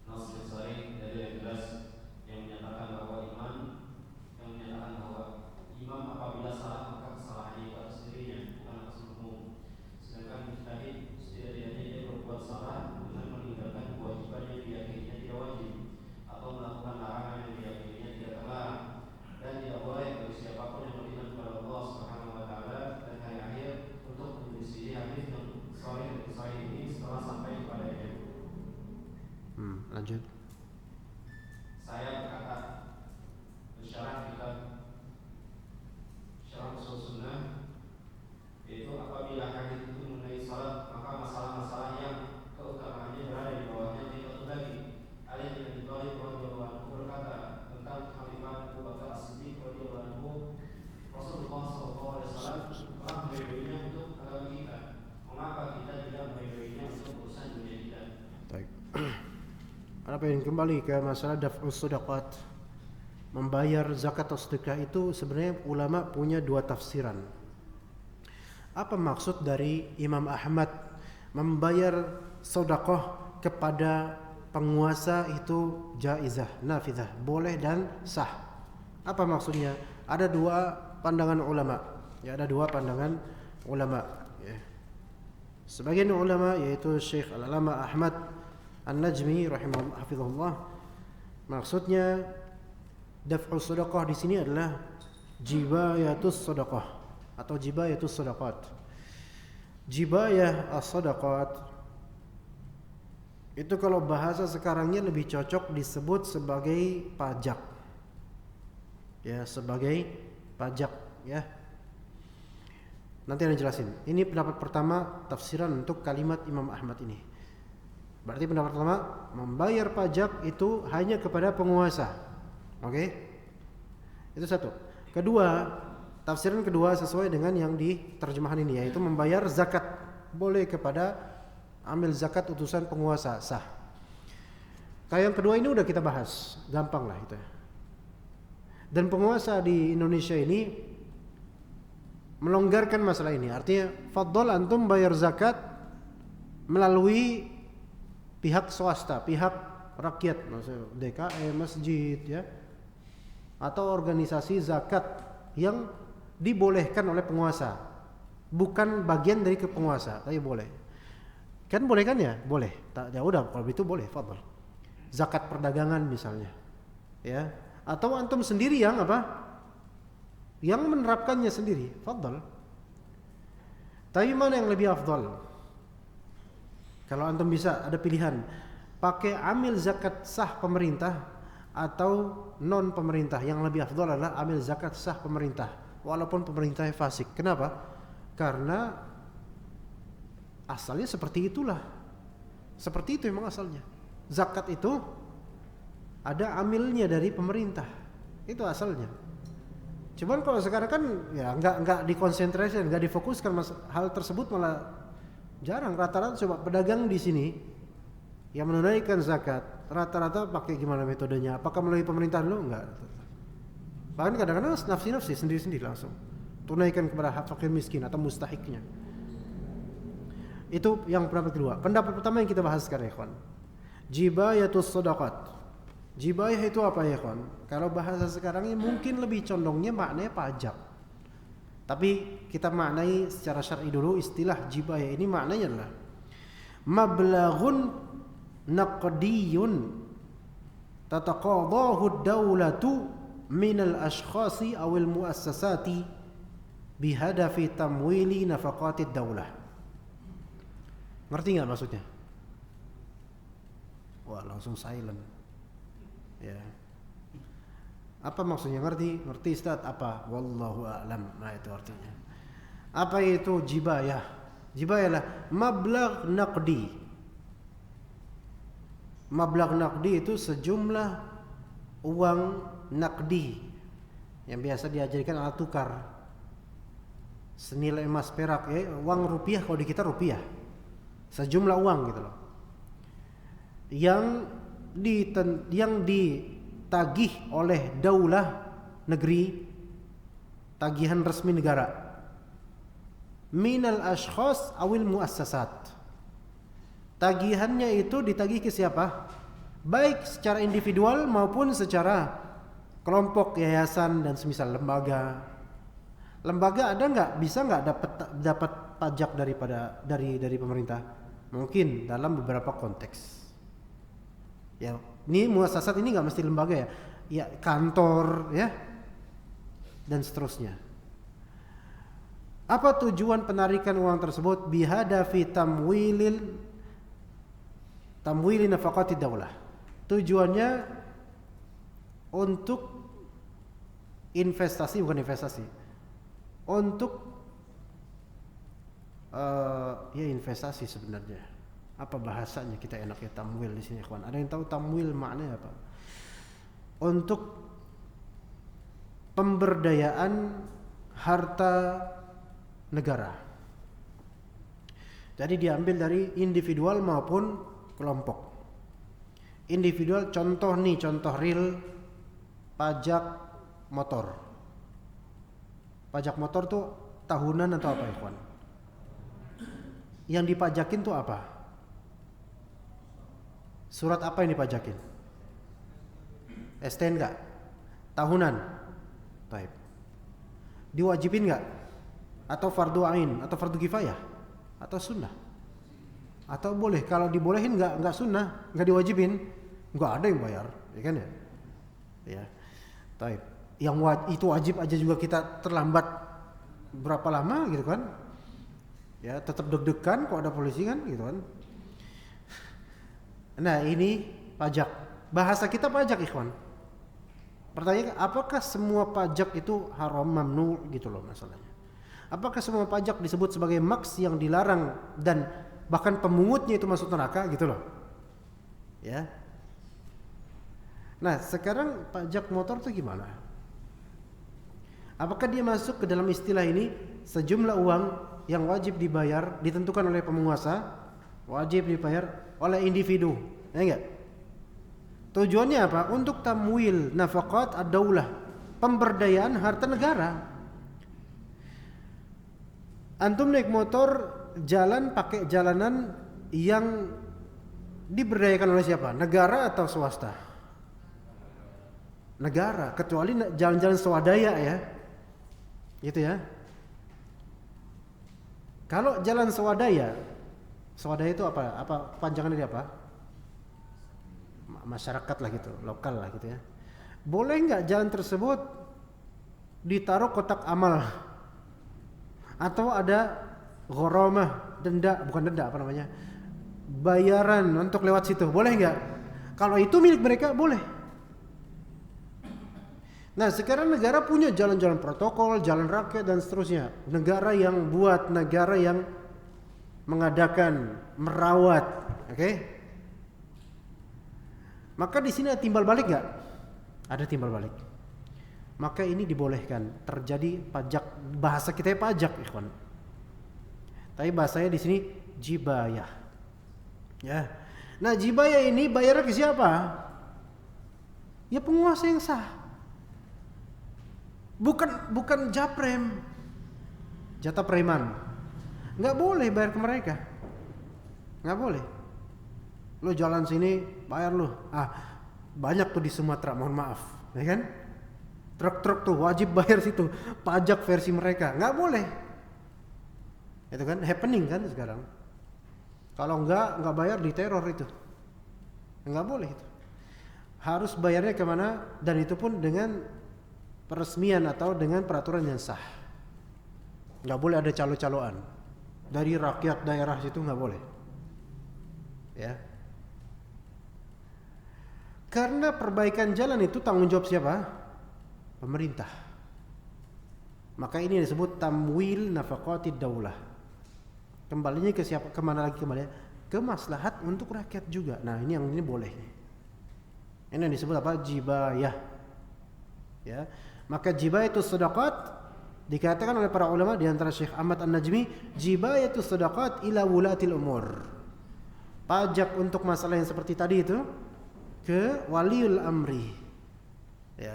nas sahih dari yang jelas yang menyatakan bahwa imam apabila salah maka kesalahannya itu atas dirinya, bukan atas makmum. Sedangkan mujtahid setidaknya dia berbuat salah dengan meninggalkan kewajiban yang diyakininya tidak wajib atau melakukan larangan yang diyakininya tidak terlarang, dan tidak boleh bagi siapapun yang beriman kepada Allah Subhanahu wa taala dan hari akhir untuk menyelisih hadis yang sahih ini setelah sampai kepadanya. Lanjut. kembali ke masalah daf'us shadaqat, membayar zakat atau sedekah itu sebenarnya ulama punya dua tafsiran. Apa maksud dari Imam Ahmad membayar sedekah kepada penguasa itu jaizah, nafidah, boleh dan sah? Apa maksudnya? Ada dua pandangan ulama. Ya, ada dua pandangan ulama. Ya. Sebagian ulama yaitu Syekh Al-Alama Ahmad An-Najmi rahimahullah, maksudnya daf'us shadaqah di sini adalah jibayatus shadaqah atau jibayatus shadaqat. Jibayah as-shadaqat itu kalau bahasa sekarangnya lebih cocok disebut sebagai pajak. Ya, sebagai pajak ya. Nanti Anda jelasin. Ini pendapat pertama tafsiran untuk kalimat Imam Ahmad ini. Berarti pendapat pertama, membayar pajak itu hanya kepada penguasa. Oke? Itu satu. Kedua, tafsiran kedua sesuai dengan yang di terjemahan ini, yaitu membayar zakat boleh kepada amil zakat utusan penguasa, sah. Kayak yang kedua ini udah kita bahas, gampang lah itu. Dan penguasa di Indonesia ini melonggarkan masalah ini. Artinya, fadhol antum bayar zakat melalui pihak swasta, pihak rakyat, maksudnya DKM, masjid ya, atau organisasi zakat yang dibolehkan oleh penguasa, bukan bagian dari kepenguasa, tapi boleh. Kan boleh kan ya? Boleh. Ya udah, kalau itu boleh, fadhol. Zakat perdagangan misalnya, ya, atau antum sendiri yang apa? Yang menerapkannya sendiri, fadhol. Tapi mana yang lebih afdal? Kalau antum bisa ada pilihan, pakai amil zakat sah pemerintah atau non pemerintah, yang lebih afdal adalah amil zakat sah pemerintah, walaupun pemerintahnya fasik. Kenapa? Karena asalnya seperti itulah. Seperti itu memang asalnya. Zakat itu ada amilnya dari pemerintah. Itu asalnya. Cuman kalau sekarang kan ya enggak dikonsentrasi, enggak difokuskan hal tersebut, malah jarang. Rata-rata coba pedagang di sini yang menunaikan zakat, rata-rata pakai gimana metodenya? Apakah melalui pemerintah dulu? Enggak. Bahkan kadang-kadang nafsi-nafsi sendiri-sendiri langsung tunaikan kepada fakir miskin atau mustahiknya. Itu yang pendapat kedua. Pendapat pertama yang kita bahas sekarang, ya kawan. Jibayatus shadaqat. Jibayah itu apa ya kawan? Kalau bahasa sekarang ini mungkin lebih condongnya maknanya pajak. Tapi kita maknai secara syar'i dulu istilah jibayah ini, maknanya adalah mablaghun naqdiyun tataqadahu ad-dawlatu minal ashkhasi awil muassasati bihadafi tamwili nafaqatid daulah. Ngerti nggak maksudnya? Wah, langsung silent. Ya. Apa maksudnya? Ngerti? Ngerti Ustaz? Apa? Wallahu a'lam. Nah, itu artinya. Apa itu jibayah? Jibayah lah mablagh naqdi. Mablagh naqdi itu sejumlah uang naqdi yang biasa diajarkan alat tukar. Senilai emas perak, uang rupiah kalau di kita rupiah. Sejumlah uang gitu loh. Yang ditagih oleh daulah negeri, tagihan resmi negara. Minal ashkhas awil muassasat. Tagihannya itu ditagih ke siapa? Baik secara individual maupun secara kelompok, yayasan dan semisal lembaga. Lembaga ada nggak? Bisa nggak dapat pajak dari pemerintah? Mungkin dalam beberapa konteks. Ya, ini muassasat ini nggak mesti lembaga ya. Ya, kantor ya. Dan seterusnya. Apa tujuan penarikan uang tersebut? Bihadafi tamwili nafaqati daulah. Tujuannya untuk investasi, bukan investasi. Untuk ya investasi sebenarnya. Apa bahasanya kita enaknya tamwil di sini, kawan? Ada yang tahu tamwil maknanya apa? Untuk pemberdayaan harta negara. Jadi diambil dari individual maupun kelompok. individual, contoh real pajak motor. Pajak motor tuh tahunan atau apa, ikhwan? Yang dipajakin tuh apa? Surat apa yang dipajakin? STNK? Tahunan? Baik. Diwajibin nggak? Atau fardu ain? Atau fardu kifayah? Atau sunnah? Atau boleh? Kalau dibolehin nggak sunnah, nggak diwajibin, nggak ada yang bayar, ya kan ya? Ya, baik. Yang itu wajib aja juga kita terlambat berapa lama gitu kan? Ya, tetap deg-degan kalau ada polisi kan, gitu kan? Nah, ini pajak. Bahasa kita pajak, ikhwan. Pertanyaan, apakah semua pajak itu haram, mamnu gitu loh masalahnya. Apakah semua pajak disebut sebagai maks yang dilarang dan bahkan pemungutnya itu masuk neraka gitu loh. Ya. Nah, sekarang pajak motor itu gimana? Apakah dia masuk ke dalam istilah ini sejumlah uang yang wajib dibayar ditentukan oleh penguasa, wajib dibayar oleh individu, ya enggak? Tujuannya apa? Untuk tamwil nafaqat ad-daulah, pemberdayaan harta negara. Antum naik motor jalan pakai jalanan yang diberdayakan oleh siapa? Negara atau swasta? Negara, kecuali jalan-jalan swadaya ya. Gitu ya. Kalau jalan swadaya itu apa? Apa panjangan dari apa? Masyarakat lah gitu, lokal lah gitu ya. Boleh nggak jalan tersebut ditaruh kotak amal atau ada gharamah, bayaran untuk lewat situ, boleh nggak? Kalau itu milik mereka boleh. Nah, sekarang negara punya jalan-jalan protokol, jalan rakyat dan seterusnya. Negara yang mengadakan, merawat, oke? Maka di sini ada timbal balik nggak? Ada timbal balik. Maka ini dibolehkan terjadi pajak. Bahasa kita pajak, ikhwan. Tapi bahasanya di sini jibayah. Ya. Nah, jibayah ini bayarnya ke siapa? Ya penguasa yang sah. Bukan japrem. Jatah preman. Nggak boleh bayar ke mereka. Nggak boleh. Lo jalan sini bayar lo. Banyak tuh di Sumatera, mohon maaf, ya kan? Truk-truk tuh wajib bayar situ, pajak versi mereka. Nggak boleh. Itu kan happening kan sekarang. Kalau nggak bayar diteror itu. Nggak boleh itu. Harus bayarnya kemana? Dan itu pun dengan peresmian atau dengan peraturan yang sah. Nggak boleh ada calo-caloan dari rakyat daerah situ, nggak boleh. Ya. Karena perbaikan jalan itu tanggung jawab siapa? Pemerintah. Maka ini disebut tamwil nafaqatid daulah. Kembalinya ke siapa? Kemana lagi kembali? Ke maslahat untuk rakyat juga. Nah, ini boleh. Ini yang disebut apa? Jibayah. Ya. Maka jibayah itu sedekah dikatakan oleh para ulama di antara Syekh Ahmad An-Najmi, jibayah itu sedekah ila wulatil umur. Pajak untuk masalah yang seperti tadi itu ke waliul amri. Ya.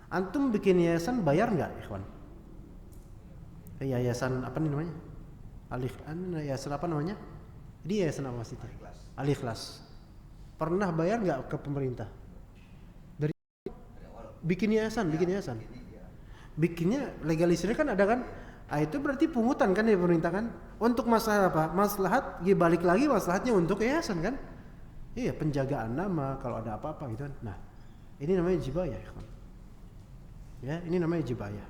Antum bikin yayasan bayar nggak, ikhwan? Yayasan apa nih namanya? Yayasan apa namanya? Dia yayasan apa sih itu? Al-Ikhlas. Pernah bayar nggak ke pemerintah? Dari bikin yayasan. Bikinnya legalisirnya kan ada kan? Itu berarti pungutan kan dari pemerintah kan? Untuk masalah apa? Maslahat, balik lagi maslahatnya untuk yayasan kan? Iya, penjagaan nama kalau ada apa-apa gitu kan. Nah, ini namanya jibayah, ikhwan. Ya, ini namanya jibayah.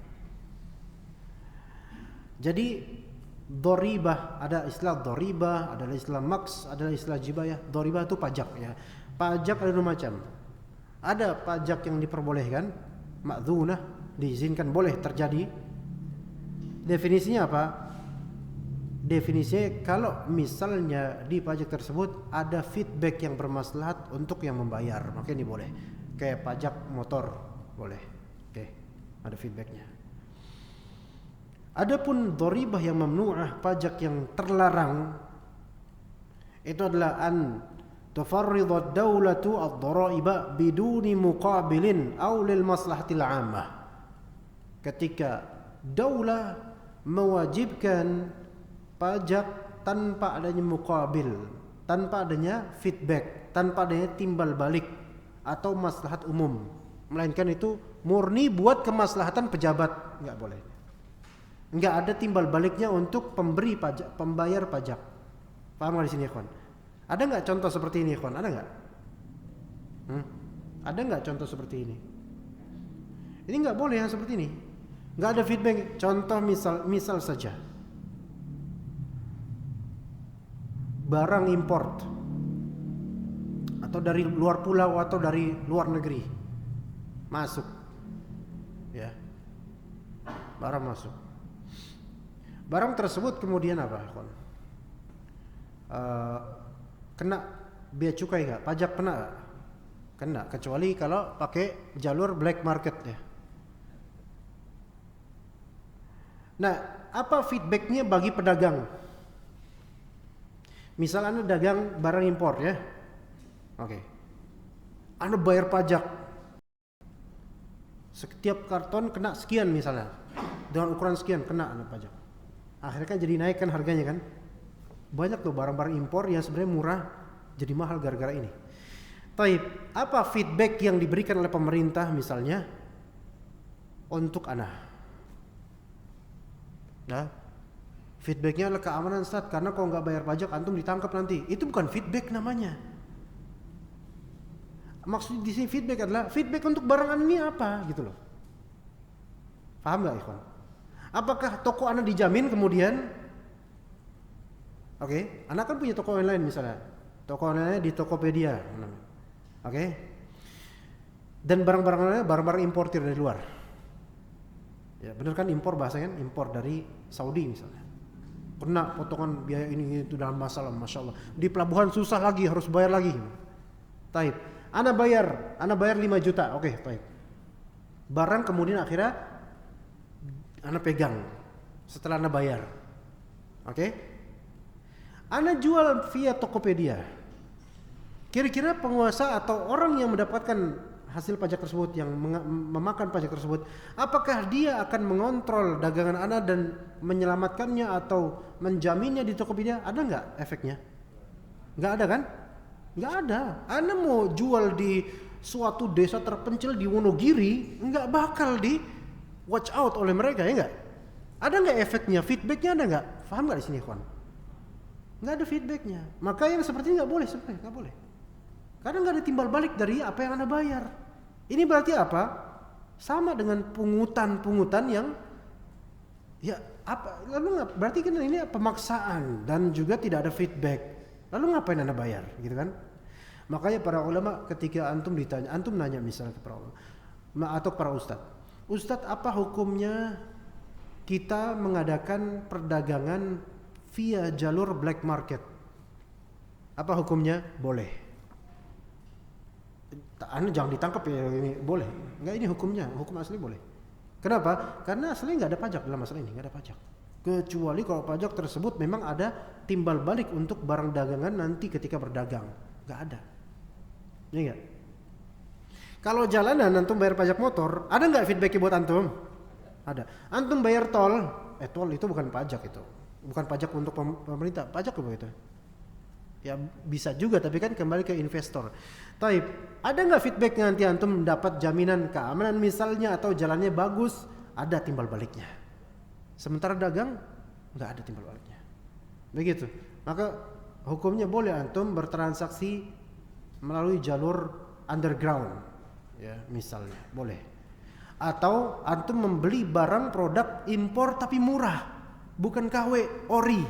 Jadi doribah, ada istilah doribah, ada istilah maks, ada istilah jibayah. Doribah itu pajak ya. Pajak ada dua macam. Ada pajak yang diperbolehkan, ma'dzunah, diizinkan, boleh terjadi. Definisinya apa? Definisinya kalau misalnya di pajak tersebut ada feedback yang bermaslahat untuk yang membayar, maka ini boleh. Kayak pajak motor boleh. Oke, ada feedbacknya. Adapun doribah yang mamnu'ah, pajak yang terlarang, itu adalah an tufarridu ad-daulatu ad-daraiba biduni muqabilin aw lil maslahatil 'ammah. Ketika daulah mewajibkan pajak tanpa adanya muqabil, tanpa adanya feedback, tanpa adanya timbal balik atau maslahat umum, melainkan itu murni buat kemaslahatan pejabat, enggak boleh. Enggak ada timbal baliknya untuk pemberi pajak, pembayar pajak. Paham nggak di sini, ikhwan? Ada nggak contoh seperti ini, ikhwan? Ada nggak? Ada nggak contoh seperti ini? Ini nggak boleh yang seperti ini. Nggak ada feedback. Contoh misal saja, barang import atau dari luar pulau atau dari luar negeri masuk, ya, barang masuk. Barang tersebut kemudian apa, ikhwan? Kena bea cukai nggak? Pajak kena nggak? Kena, kecuali kalau pakai jalur black market ya. Nah, apa feedbacknya bagi pedagang? Misal Anda dagang barang impor ya, oke. Anda bayar pajak, setiap karton kena sekian misalnya, dengan ukuran sekian kena Anda pajak. Akhirnya kan jadi naik kan harganya kan? Banyak tuh barang-barang impor yang sebenarnya murah jadi mahal gara-gara ini. Taib, apa feedback yang diberikan oleh pemerintah misalnya untuk Anda? Nah, feedbacknya adalah keamanan Ustaz, karena kalau nggak bayar pajak antum ditangkap nanti. Itu bukan feedback namanya. Maksud di sini feedback adalah feedback untuk barang Anda ini apa gitu loh. Paham nggak, ikhwan? Apakah toko Anda dijamin kemudian? Oke, Anda kan punya toko online misalnya. Toko online di Tokopedia. Oke. Dan barang-barang Anda barang-barang importir dari luar. Ya, benar kan impor bahasanya kan? Impor dari Saudi misalnya. Kena potongan biaya ini itu dalam masalah, Masya Allah. Di pelabuhan susah lagi, harus bayar lagi. Taib. Anda bayar 5 juta. Oke, taib. Barang kemudian akhirnya Anda pegang setelah Anda bayar. Oke? Anda jual via Tokopedia. Kira-kira penguasa atau orang yang mendapatkan hasil pajak tersebut, yang memakan pajak tersebut, apakah dia akan mengontrol dagangan Anda dan menyelamatkannya atau menjaminnya di Tokopedia? Ada nggak efeknya? Nggak ada kan? Nggak ada. Anda mau jual di suatu desa terpencil di Wonogiri, nggak bakal di watch out oleh mereka, ya nggak? Ada nggak efeknya? Feedbacknya ada nggak? Paham nggak di sini, ikhwan? Nggak ada feedbacknya. Maka yang seperti ini nggak boleh sebenarnya, nggak boleh. Karena nggak ada timbal balik dari apa yang Anda bayar. Ini berarti apa? Sama dengan pungutan-pungutan yang ya apa? Lalu berarti kan ini pemaksaan dan juga tidak ada feedback. Lalu ngapain Anda bayar, gitu kan? Makanya para ulama ketika antum ditanya, antum nanya misalnya ke para ulama atau para ustadz, apa hukumnya kita mengadakan perdagangan via jalur black market? Apa hukumnya? Boleh. Anda jangan ditangkap ya, ini boleh. Enggak, ini hukumnya, hukum asli boleh. Kenapa? Karena asli nggak ada pajak dalam masalah ini, nggak ada pajak. Kecuali kalau pajak tersebut memang ada timbal balik untuk barang dagangan nanti ketika berdagang, nggak ada. Iya nggak? Kalau jalanan antum bayar pajak motor, ada nggak feedbacknya buat antum? Ada. Antum bayar tol, tol itu bukan pajak itu, bukan pajak untuk pemerintah, pajak apa itu? Ya bisa juga, tapi kan kembali ke investor. Taib, ada nggak feedback nanti antum mendapat jaminan keamanan misalnya atau jalannya bagus? Ada timbal baliknya. Sementara dagang nggak ada timbal baliknya. Begitu. Maka hukumnya boleh antum bertransaksi melalui jalur underground, ya misalnya boleh. Atau antum membeli barang produk impor tapi murah, bukan KW ori,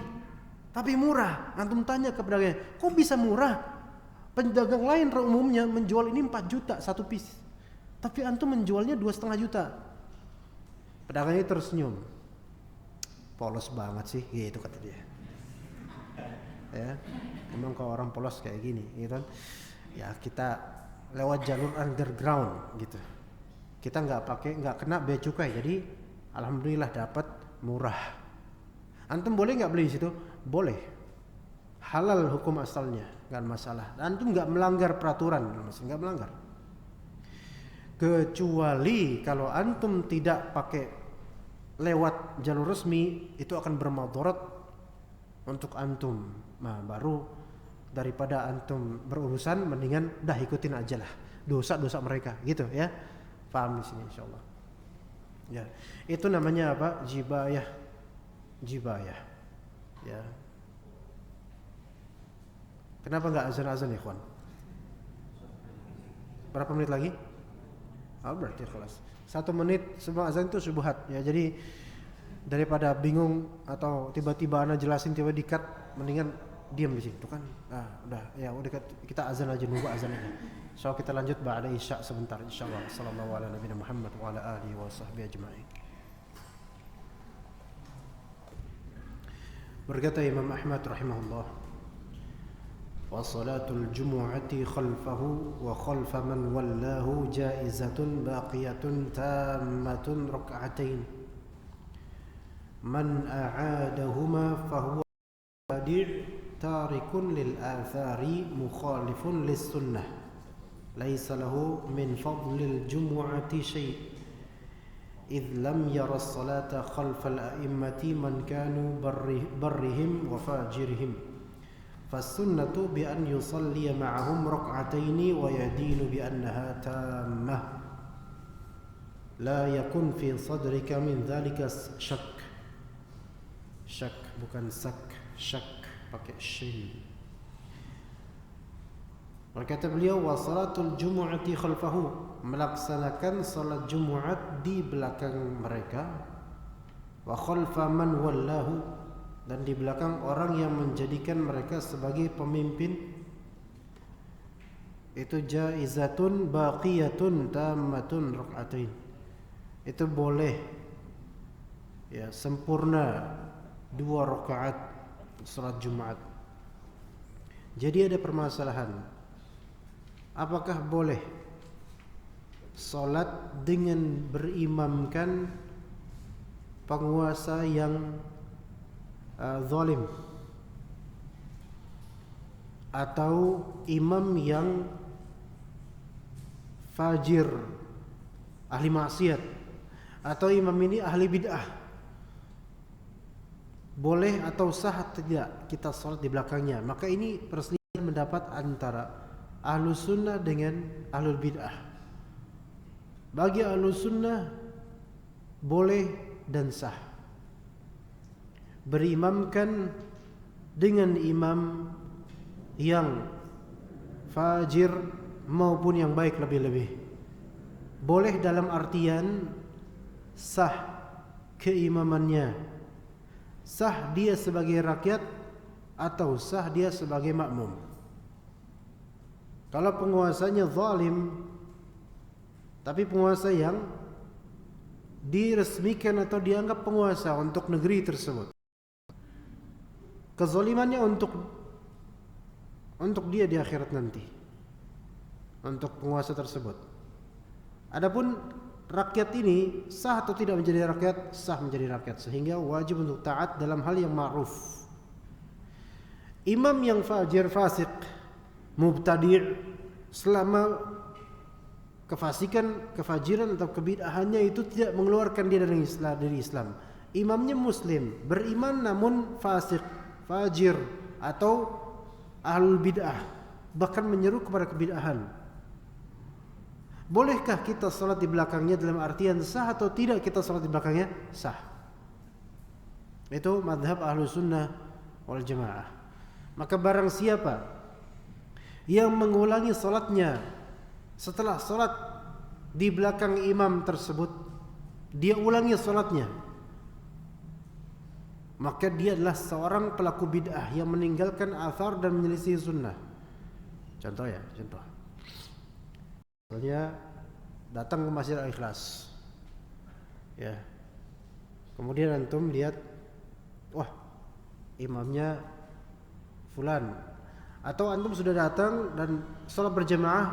tapi murah. Antum tanya ke pedagangnya, kok bisa murah? Pedagang lain umumnya menjual ini 4 juta satu piece, tapi antum menjualnya 2,5 juta. Pedagangnya tersenyum, polos banget sih, gitu kata dia. Ya, emang kalau orang polos kayak gini, gitu kan? Ya kita lewat jalur underground gitu. Kita nggak kena bea cukai, jadi alhamdulillah dapat murah. Antum boleh nggak beli di situ? Boleh. halal hukum asalnya, nggak masalah. Antum nggak melanggar peraturan, nggak melanggar. Kecuali kalau antum tidak pakai lewat jalur resmi, itu akan bermadarat untuk antum. Nah, baru daripada antum berurusan, mendingan dah ikutin aja lah dosa-dosa mereka, gitu ya. Paham di sini insyaallah. Ya, itu namanya apa? Jibayah. Ya. Kenapa nggak azan-azan ya, ikhwan? Berapa menit lagi? Berarti kelas 1 menit sebelum azan itu subuhat ya. Jadi daripada bingung atau tiba-tiba ana jelasin tiba dikat, mendingan diam di situ kan. Udah kita azan aja, nunggu azan aja. So kita lanjut ba'da isya sebentar insyaallah. Sallallahu ala nabiyina Muhammad wa ala alihi wa sahbihi ajma'in. Berkata Imam Ahmad rahimahullah, wa salatul jumu'ati khalfahu wa khalfa man wallahu jaizatun baqiyatun tammatun rak'atain man a'adahuma fahuwa badi' tarikun lil athari mukhalifun lis sunnah laisa lahu min fadlil jumu'ati syai' idh lam yara as-salata khalfal a'immati man kanu barrihim wa fajirihim فالسنة بأن يصلي معهم ركعتين ويدين بأنها تامة لا يكن في صدرك من ذلك شك bukan شك pakai shin. Berkata beliau, wa salatul jumu'ati khalfahu, melaksanakan salat Jumat di belakang mereka, wa khalfa man wallahu, dan di belakang orang yang menjadikan mereka sebagai pemimpin, itu jaizatun baqiyatun tammatun rak'atain. Itu boleh ya, sempurna 2 rakaat salat Jumat. Jadi ada permasalahan, apakah boleh salat dengan berimamkan penguasa yang zalim atau imam yang fajir, ahli maksiat, atau imam ini ahli bid'ah? Boleh atau sah atau tidak kita salat di belakangnya? Maka ini perselisihan pendapat antara ahlus sunnah dengan ahlul bid'ah. Bagi ahlus sunnah boleh dan sah berimamkan dengan imam yang fajir maupun yang baik, lebih-lebih boleh dalam artian sah keimamannya, sah dia sebagai rakyat atau sah dia sebagai makmum. Kalau penguasanya zalim, tapi penguasa yang diresmikan atau dianggap penguasa untuk negeri tersebut, kezalimannya untuk dia di akhirat nanti, untuk penguasa tersebut. Adapun rakyat ini sah atau tidak menjadi rakyat? Sah menjadi rakyat, sehingga wajib untuk taat dalam hal yang ma'ruf. Imam yang fajir, fasik, mubtadi', selama kefasikan, kefajiran atau kebid'ahannya itu tidak mengeluarkan dia dari Islam. Imamnya muslim, beriman namun fasik, fajir atau ahlul bid'ah, bahkan menyeru kepada kebid'ahan, bolehkah kita salat di belakangnya? Dalam artian sah atau tidak kita salat di belakangnya? Sah. Itu madhab ahlus sunnah wal jamaah. Maka barang siapa yang mengulangi salatnya setelah salat di belakang imam tersebut, dia ulangi salatnya, maka dia adalah seorang pelaku bid'ah yang meninggalkan athar dan menyelisih sunnah. Contoh. Misalnya datang ke Masjid Al-Ikhlas, ya, kemudian antum lihat, wah, imamnya fulan, atau antum sudah datang dan sholat berjamaah,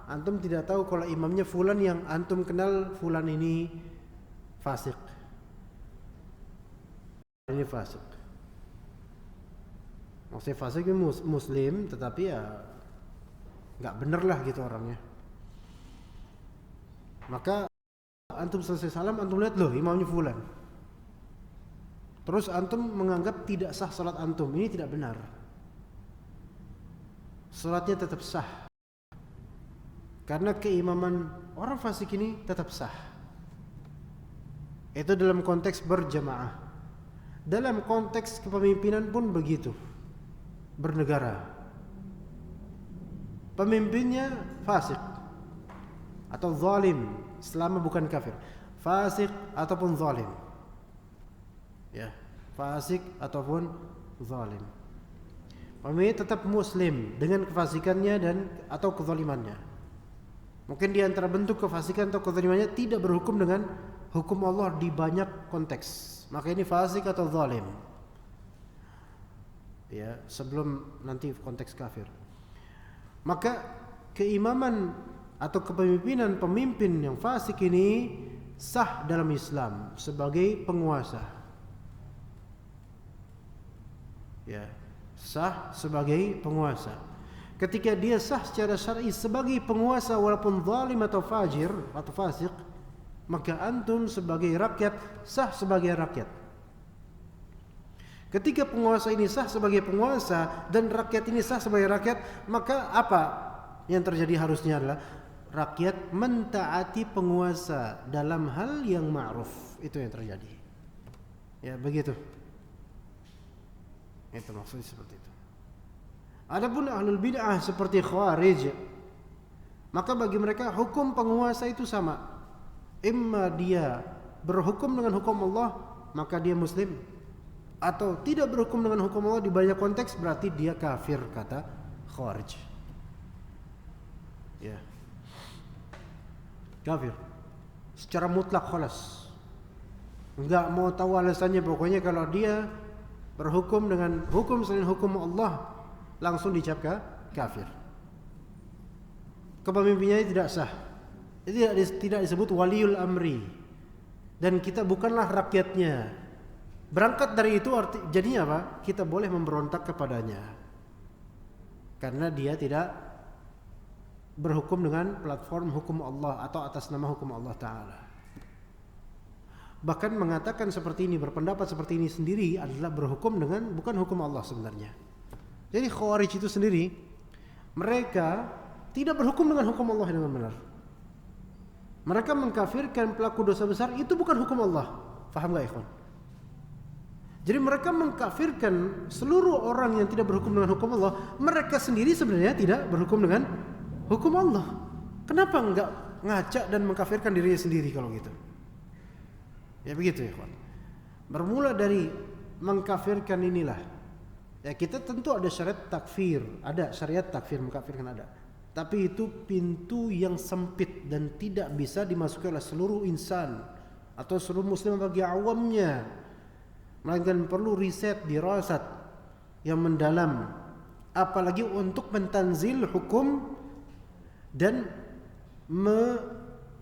antum tidak tahu kalau imamnya fulan yang antum kenal, fulan ini fasik. Maksudnya fasik muslim tetapi ya nggak bener lah gitu orangnya. Maka antum selesai salam, antum lihat loh imamnya fulan. Terus antum menganggap tidak sah salat antum, ini tidak benar. Salatnya tetap sah. Karena keimaman orang fasik ini tetap sah. Itu dalam konteks berjamaah. Dalam konteks kepemimpinan pun begitu. Bernegara. Pemimpinnya fasik atau zalim selama bukan kafir. Fasik ataupun zalim. Ya, fasik ataupun zalim. Pemimpin tetap muslim dengan kefasikannya dan atau kezalimannya. Mungkin di antara bentuk kefasikan atau kezalimannya tidak berhukum dengan hukum Allah di banyak konteks. Maka ini fasik atau zalim. Ya, sebelum nanti konteks kafir. Maka keimaman atau kepemimpinan pemimpin yang fasik ini sah dalam Islam sebagai penguasa. Ya, sah sebagai penguasa. Ketika dia sah secara syar'i sebagai penguasa walaupun zalim atau fajir atau fasik, maka antum sebagai rakyat sah sebagai rakyat. Ketika penguasa ini sah sebagai penguasa dan rakyat ini sah sebagai rakyat, maka apa yang terjadi harusnya adalah rakyat mentaati penguasa dalam hal yang ma'ruf. Itu yang terjadi. Ya, begitu. Itu maksudnya seperti itu. Adapun ahlul bid'ah seperti Khawarij, maka bagi mereka hukum penguasa itu sama. Imma dia berhukum dengan hukum Allah, maka dia muslim, atau tidak berhukum dengan hukum Allah di banyak konteks, berarti dia kafir, kata Khawarij. Ya. Kafir. Secara mutlak khalas. Enggak mau tahu alasannya, pokoknya kalau dia berhukum dengan hukum selain hukum Allah, langsung dicap kafir. Kepemimpinannya tidak sah. Itu tidak disebut waliul amri. Dan kita bukanlah rakyatnya. Berangkat dari itu jadinya apa? Kita boleh memberontak kepadanya. Karena dia tidak berhukum dengan platform hukum Allah atau atas nama hukum Allah Ta'ala. Bahkan mengatakan seperti ini, berpendapat seperti ini sendiri adalah berhukum dengan bukan hukum Allah sebenarnya. Jadi Khawarij itu sendiri, mereka tidak berhukum dengan hukum Allah dengan benar. Mereka mengkafirkan pelaku dosa besar, itu bukan hukum Allah. Faham gak ikhwan? Jadi mereka mengkafirkan seluruh orang yang tidak berhukum dengan hukum Allah. Mereka sendiri sebenarnya tidak berhukum dengan hukum Allah. Kenapa enggak ngacak dan mengkafirkan dirinya sendiri kalau gitu? Ya begitu ya ikhwan. Bermula dari mengkafirkan inilah. Ya kita tentu ada syariat takfir, ada syariat takfir mengkafirkan ada. Tapi itu pintu yang sempit dan tidak bisa dimasuki oleh seluruh insan atau seluruh muslim bagi awamnya. Melainkan perlu riset, dirasat yang mendalam, apalagi untuk mentanzil hukum dan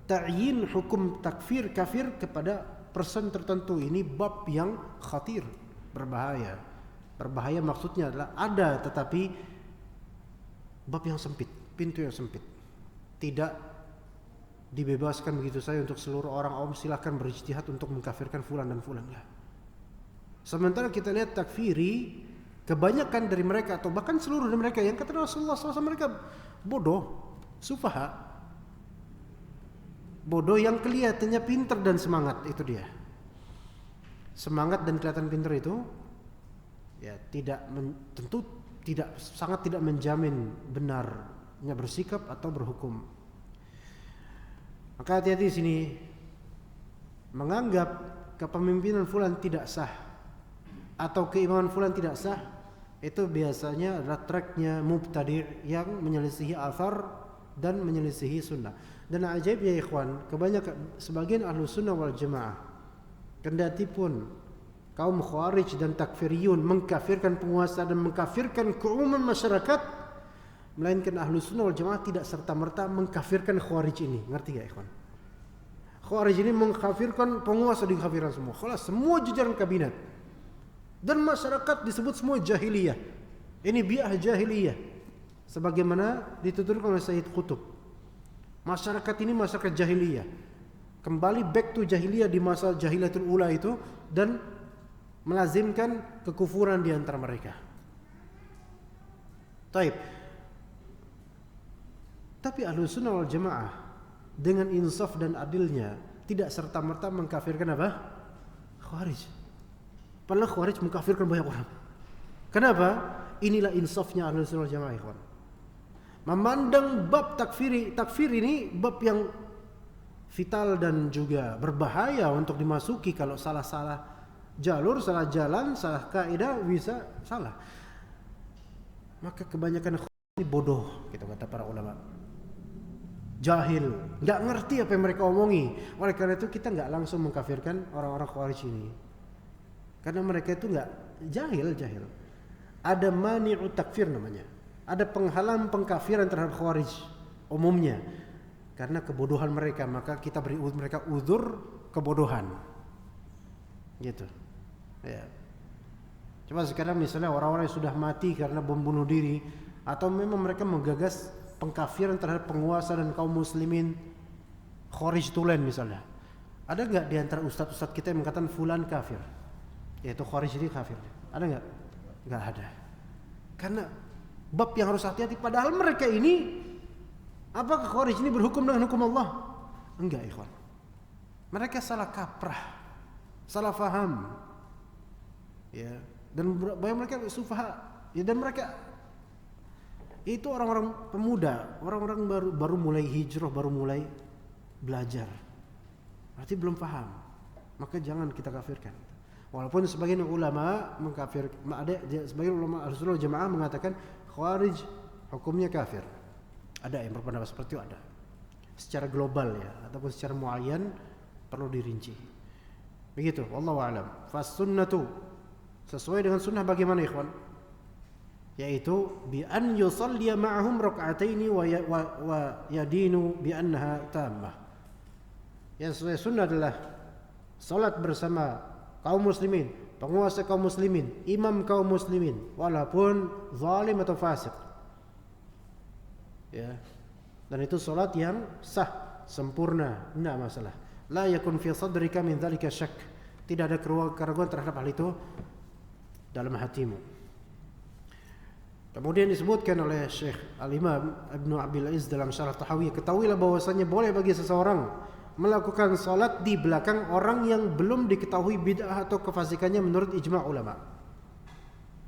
ta'yin hukum takfir kafir kepada person tertentu. Ini bab yang khatir, berbahaya. Berbahaya maksudnya adalah ada tetapi bab yang sempit, pintu yang sempit. Tidak dibebaskan begitu saja untuk seluruh orang awam silakan berijtihad untuk mengkafirkan fulan dan fulan lah. Sementara kita lihat takfiri, kebanyakan dari mereka atau bahkan seluruh dari mereka yang kata Rasulullah SAW, mereka bodoh, sufaha. Bodoh yang kelihatannya pintar dan semangat, itu dia. Semangat dan kelihatan pintar itu ya tentu sangat tidak menjamin benarnya bersikap atau berhukum. Maka hati-hati di sini, menganggap kepemimpinan fulan tidak sah atau keimaman fulan tidak sah, itu biasanya adalah tracknya mubtadi' yang menyelisihi athar dan menyelisihi sunnah. Dan ajaib ya ikhwan, kebanyakan sebagian ahlu sunnah wal jamaah, kendati pun kaum khawarij dan takfiriyun mengkafirkan penguasa dan mengkafirkan keumuman masyarakat, melainkan ahlu sunnah wal jamaah tidak serta-merta mengkafirkan khawarij ini. Ngerti gak ikhwan? Khawarij ini mengkafirkan penguasa, dikafirkan semua. Khalas, semua jajaran kabinet dan masyarakat disebut semua jahiliyah. Ini bi'ah jahiliyah, sebagaimana dituturkan oleh Sayyid Qutb. Masyarakat ini masyarakat jahiliyah, kembali back to jahiliyah di masa jahilatul ula itu, dan melazimkan kekufuran di antara mereka. Taib. Tapi Ahlussunnah wal Jamaah dengan insaf dan adilnya tidak serta-merta mengkafirkan apa? Khawarij. Padahal Khawarij mengkafirkan banyak orang. Kenapa? Inilah insafnya Ahlussunnah wal Jamaah, ikhwan. Memandang bab takfir ini bab yang vital dan juga berbahaya untuk dimasuki. Kalau salah-salah jalur, salah jalan, salah kaidah, bisa salah. Maka kebanyakan ini bodoh, gitu kata para ulama. Jahil, nggak ngerti apa yang mereka omongi. Oleh karena itu kita nggak langsung mengkafirkan orang-orang Khawarij ini, karena mereka itu nggak jahil. Ada mani'u takfir namanya, ada penghalang pengkafiran terhadap Khawarij umumnya karena kebodohan mereka. Maka kita beri mereka uzur kebodohan, gitu. Ya. Coba sekarang misalnya orang-orang yang sudah mati karena bom bunuh diri, atau memang mereka menggagas pengkafiran terhadap penguasa dan kaum muslimin, Khawarij Tulen misalnya. Ada nggak di antara ustadz-ustadz kita yang mengatakan fulan kafir, yaitu Khawarij ini kafir? Ada nggak? Nggak ada. Karena bab yang harus hati-hati. Padahal mereka ini, apakah Khawarij ini berhukum dengan hukum Allah? Enggak, ikhwan. Mereka salah kaprah, salah faham. Ya, dan banyak mereka sufaha. Ya, dan mereka itu orang-orang pemuda, orang-orang baru mulai hijrah, baru mulai belajar. Berarti belum paham. Maka jangan kita kafirkan. Walaupun sebagian ulama mengkafir, sebagian ulama Ahlussunnah wal Jamaah mengatakan Khawarij hukumnya kafir. Ada yang berpendapat seperti itu, ada. Secara global ya, ataupun secara muayyan perlu dirinci. Begitu, wallahu a'lam. Fas sunnatu, sesuai dengan sunnah bagaimana ikhwan? Yaitu bi an yusalli ma'ahum rak'ataini wa yadinu bi annaha tammah. Yang sesuai sunnah adalah salat bersama kaum muslimin, penguasa kaum muslimin, imam kaum muslimin, walaupun zalim atau fasik. Ya. Dan itu salat yang sah, sempurna, enggak masalah. La yakun fi sadrika min dzalika syak. Tidak ada keraguan terhadap hal itu dalam hatimu. Kemudian disebutkan oleh Syekh Al-Imam Ibnu Abil Izz dalam Syarah Tahawiyah, ketahuilah bahwasanya boleh bagi seseorang melakukan salat di belakang orang yang belum diketahui bid'ah atau kefasikannya menurut ijma' ulama.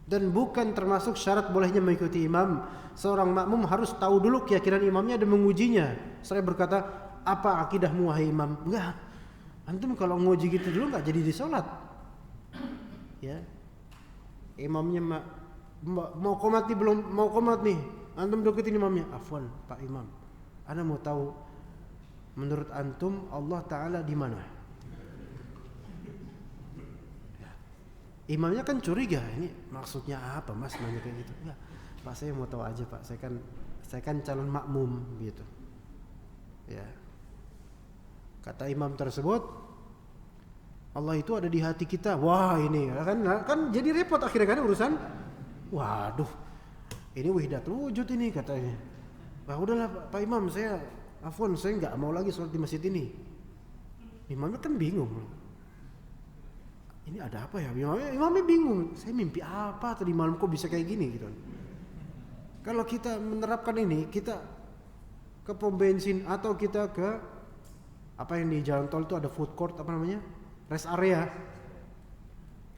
Dan bukan termasuk syarat bolehnya mengikuti imam. Seorang makmum harus tahu dulu keyakinan imamnya dan mengujinya. Saya berkata, apa akidahmu wahai imam? Enggak. Antum kalau nguji gitu dulu enggak jadi di salat. Ya. Imamnya mau qomat nih, belum mau qomat nih, antum deketin imamnya. Afwan Pak Imam, ana mau tahu menurut antum Allah Ta'ala di mana? Ya. Imamnya kan curiga, ini maksudnya apa mas nanya kayak gitu? Ya, Pak saya mau tahu aja Pak, saya kan calon makmum gitu. Ya. Kata imam tersebut, Allah itu ada di hati kita. Wah ini kan jadi repot akhirnya kan urusan. Waduh, ini wahdatul wujud ini katanya. Bah udahlah Pak Imam, saya afwan, saya nggak mau lagi sholat di masjid ini. Imamnya kan bingung. Ini ada apa ya? Imamnya bingung. Saya mimpi apa tadi malam kok bisa kayak gini gitu. Kalau kita menerapkan ini, kita ke pom bensin atau kita ke apa yang di jalan tol itu ada food court apa namanya? Rest area.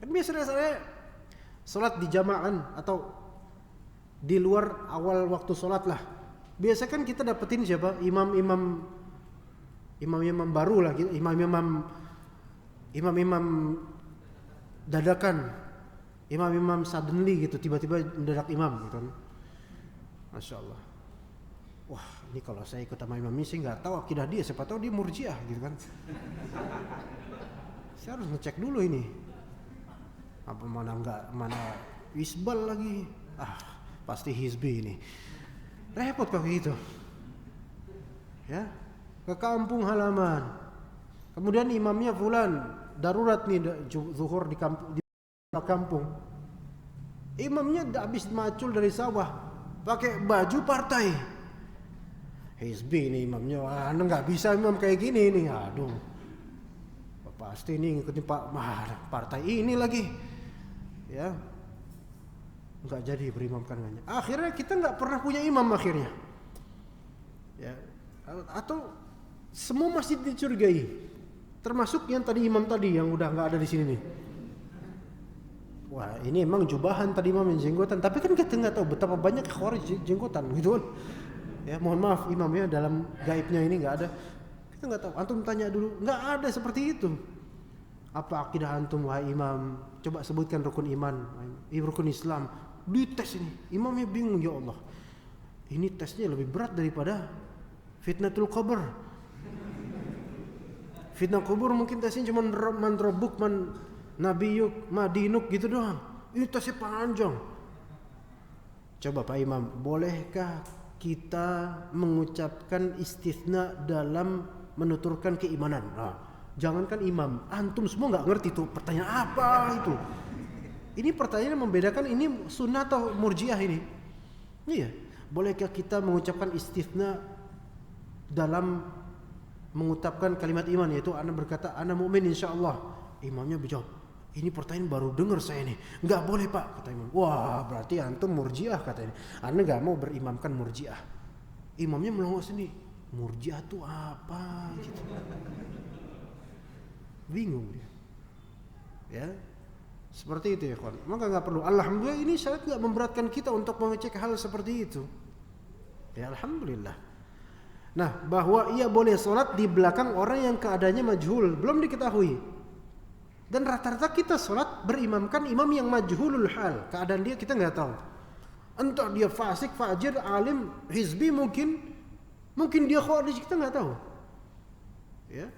Kan biasa rest area. Salat di jamaah atau di luar awal waktu salat lah. Biasa kan kita dapetin siapa? Imam-imam baru lah, imam-imam dadakan, imam-imam suddenly gitu, tiba-tiba mendadak imam gitu. Masya Allah. Wah, ini kalau saya ikut sama imam ini sih nggak tahu akidah dia, siapa tahu dia murjiah gitu kan. Saya harus ngecek dulu ini. Apa mana isbal lagi, pasti hizbi ini, repot kalau gitu ya. Ke kampung halaman, kemudian imamnya fulan darurat nih zuhur di kampung, Imamnya habis macul dari sawah, pakai baju partai. Hizbi ini imamnya, nggak bisa imam kayak gini nih. Aduh, pasti ini ngikutin partai ini lagi, ya. Nggak jadi berimamkan dengannya. Akhirnya kita nggak pernah punya imam akhirnya, ya. Atau semua masjid dicurigai, termasuk yang tadi imam tadi yang udah nggak ada di sini nih. Wah, ini emang jubahan tadi imam yang jenggotan, tapi kan kita nggak tahu betapa banyak khawarij jenggotan gitu kan. Ya, mohon maaf imamnya dalam gaibnya ini nggak ada. Kita nggak tahu. Antum tanya dulu, nggak ada seperti itu. Apa akidah antum wahai imam? Coba sebutkan rukun iman, rukun Islam. Dites ini, imamnya bingung, ya Allah. Ini tesnya lebih berat daripada fitnatul qabr. Fitnah kubur mungkin tesnya cuma man robuk, man nabiyuk, madinuk gitu doang. Ini tesnya panjang. Coba Pak Imam, bolehkah kita mengucapkan istitsna dalam menuturkan keimanan? Nah, jangankan imam, antum semua nggak ngerti tuh pertanyaan apa itu. Ini pertanyaan yang membedakan ini sunnah atau murjiah ini. Iya, bolehkah kita mengucapkan istitsna dalam mengucapkan kalimat iman, yaitu ana berkata ana mukmin insyaallah. Imamnya menjawab, ini pertanyaan baru dengar saya nih. Nggak boleh Pak, kata imam. Wah, berarti antum murjiah katanya. Anda nggak mau berimamkan murjiah. Imamnya melongo sendiri. Murjiah itu apa? Gitu. Bingung dia. Ya, seperti itu ya kawan. Maka nggak perlu. Alhamdulillah ini syariat nggak memberatkan kita untuk mengecek hal seperti itu. Ya alhamdulillah. Nah, bahwa ia boleh sholat di belakang orang yang keadaannya majhul, belum diketahui. Dan rata-rata kita sholat berimamkan imam yang majhulul hal, keadaan dia kita nggak tahu. Entah dia fasik, fajir, alim, hizbi mungkin dia khawarij, kita nggak tahu. Ya.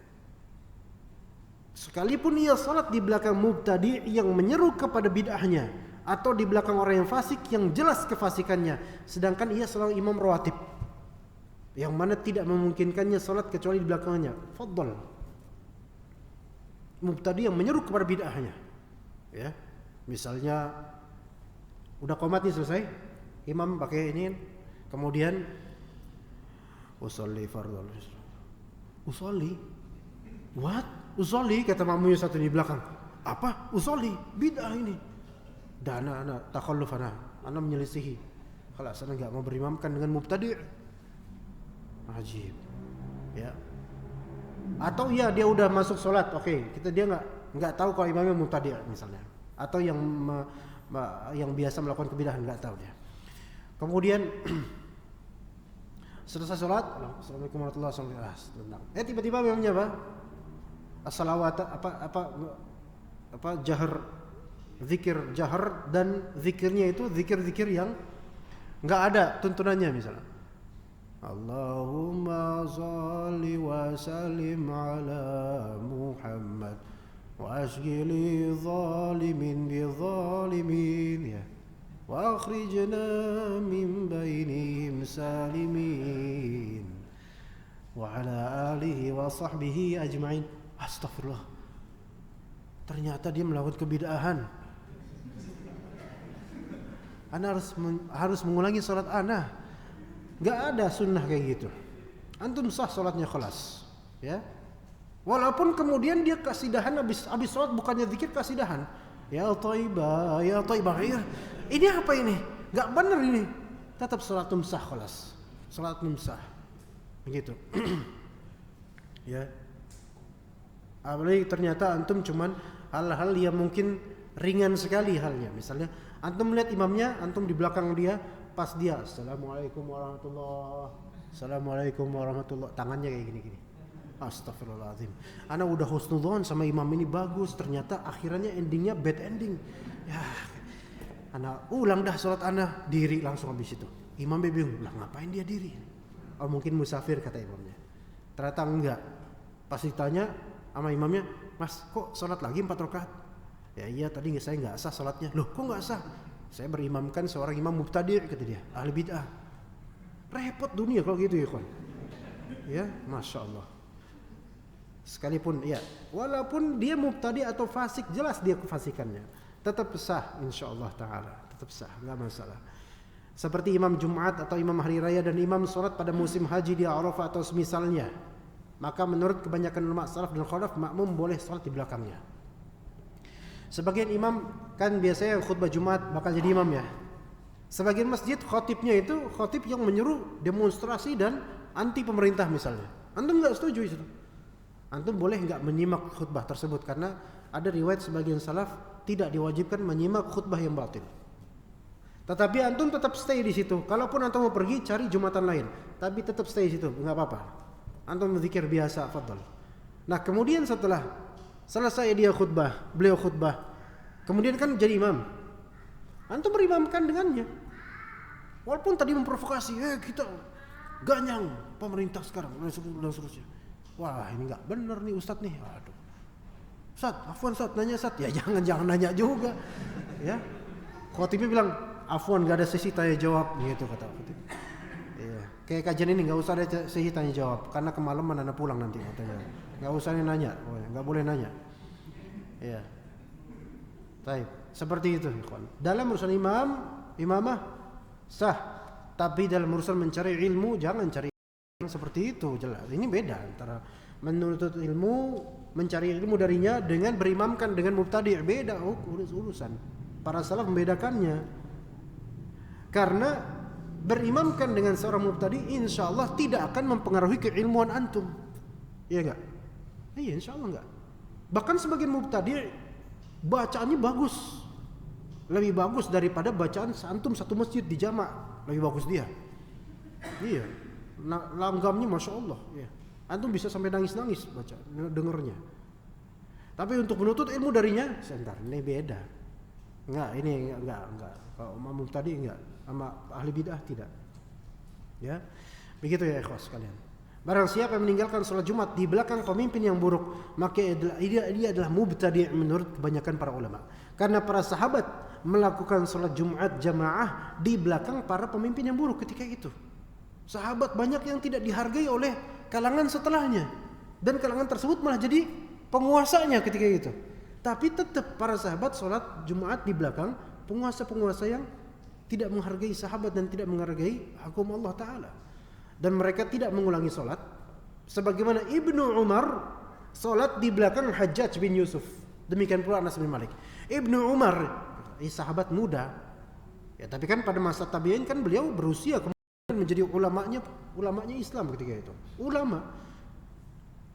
Sekalipun ia sholat di belakang mubtadi yang menyeru kepada bid'ahnya, atau di belakang orang yang fasik yang jelas kefasikannya, sedangkan ia seorang imam rawatib yang mana tidak memungkinkannya sholat kecuali di belakangnya, faddal. Mubtadi yang menyeru kepada bid'ahnya, ya. Misalnya udah qomat nih selesai, imam pakai ini, kemudian usolli fardhu, usolli, what? Usolli, kata makmumnya satu di belakang. Apa? Usolli, bid'ah ini. Dan anak takhalluf, anak menyelisihi. Kalau saya nggak mau berimamkan dengan mubtadi'. Ajib, ya. Atau ya dia udah masuk sholat, oke, dia nggak tahu kalau imamnya mubtadi' misalnya, atau yang biasa melakukan kebidahan, nggak tahu dia. Kemudian selesai sholat, assalamualaikum warahmatullahi wabarakatuh. Tiba-tiba imamnya apa? As-salawat apa jahar, zikir jahar, dan zikirnya itu zikir yang nggak ada tuntunannya misalnya. Allahumma shalli wa sallim ala Muhammad wa ashghili zalimin bi zalimin, ya, wa akhrijna min bainihim salimin wa ala alihi wa sahbihi ajma'in. Astagfirullah, ternyata dia melakukan kebid'ahan. Ana harus mengulangi salat ana. Gak ada sunnah kayak gitu. Antum sah sholatnya kelas, ya. Walaupun kemudian dia kasidahan habis sholat, bukannya zikir kasidahan. Ya Thaibah, ya Thaibah. Ini apa ini? Gak benar ini. Tetap sholat sah kelas. Sholat sah. Begitu. Ya. Apalagi ternyata antum cuman hal-hal yang mungkin ringan sekali halnya. Misalnya antum melihat imamnya, antum di belakang dia, pas dia assalamualaikum warahmatullah, tangannya kayak gini-gini. Astagfirullahaladzim. Ana udah husnudzon sama imam ini bagus, ternyata akhirannya endingnya bad ending. Ya, ana ulang dah sholat ana, diri langsung habis itu. Imam bingung, lah ngapain dia diri? Oh mungkin musafir kata imamnya. Ternyata enggak. Pas ditanya sama imamnya, mas kok sholat lagi 4 rakaat? Ya iya tadi saya nggak sah sholatnya. Loh kok nggak sah? Saya berimamkan seorang imam mubtadi', kata dia, ahli bid'ah. Repot dunia kalau gitu ya kawan. Ya, masya Allah. Sekalipun ya, walaupun dia mubtadi' atau fasik, jelas dia kefasikannya, tetap sah insyaallah taala. tetap sah, nggak masalah. Seperti imam Jumat atau imam hari raya dan imam sholat pada musim haji di Arafah atau semisalnya, maka menurut kebanyakan ulama salaf dan khalaf, makmum boleh sholat di belakangnya. Sebagian imam kan biasanya khutbah Jumat bakal jadi imam ya. Sebagian masjid khotibnya itu khotib yang menyuruh demonstrasi dan anti pemerintah misalnya. Antum nggak setuju itu? Antum boleh nggak menyimak khutbah tersebut, karena ada riwayat sebagian salaf tidak diwajibkan menyimak khutbah yang batil. Tetapi antum tetap stay di situ. Kalaupun antum mau pergi cari jumatan lain, tapi tetap stay di situ, nggak apa-apa. Antum berzikir biasa, fadhal. Nah, kemudian setelah selesai dia khutbah, beliau khutbah, kemudian kan jadi imam. Antum berimamkan dengannya. Walaupun tadi memprovokasi, kita ganyang pemerintah sekarang dan seterusnya. Wah, ini nggak benar nih Ustadz nih. Aduh. Ustadz, afwan Ustadz, nanya Ustadz. Ya jangan nanya juga. Ya. Khotibnya bilang, afwan, nggak ada sesi tanya jawab, gitu kata khotib. Iya. Kayak kajian ini nggak usah ada sesi tanya jawab, karena kemalaman Anda pulang nanti katanya. Nggak usah nanya, nggak boleh nanya. Iya. Baik, seperti itu, ikhwan. Dalam urusan imamah sah, tapi dalam urusan mencari ilmu jangan cari seperti itu, jelas. Ini beda antara menuntut ilmu, mencari ilmu darinya dengan berimamkan dengan mubtadi', beda urusan. Para salaf membedakannya. Karena berimamkan dengan seorang mubtadi' insyaallah tidak akan mempengaruhi keilmuan antum. Iya enggak? Iya, insyaallah enggak. Bahkan sebagian mubtadi' bacaannya bagus. Lebih bagus daripada bacaan antum satu masjid di jamak, lebih bagus dia. Iya. Langgamnya Masya Allah ya. Antum bisa sampai nangis-nangis baca dengernya. Tapi untuk menuntut ilmu darinya, sebentar, ini beda. Enggak. Kalau umum tadi enggak, sama ahli bid'ah tidak. Ya. Begitu ya ikhwas sekalian. Barang siapa yang meninggalkan salat Jumat di belakang pemimpin yang buruk, maka dia adalah mubtadi' menurut kebanyakan para ulama. Karena para sahabat melakukan salat Jumat jamaah di belakang para pemimpin yang buruk ketika itu. Sahabat banyak yang tidak dihargai oleh kalangan setelahnya, dan kalangan tersebut malah jadi penguasanya ketika itu. Tapi tetap para sahabat sholat Jumat di belakang penguasa-penguasa yang tidak menghargai sahabat dan tidak menghargai hukum Allah Ta'ala. Dan mereka tidak mengulangi sholat, sebagaimana Ibnu Umar sholat di belakang Hajjaj bin Yusuf. Demikian pula Anas bin Malik. Ibnu Umar, sahabat muda, ya, tapi kan pada masa tabi'in kan beliau berusia menjadi ulamanya Islam ketika itu. Ulama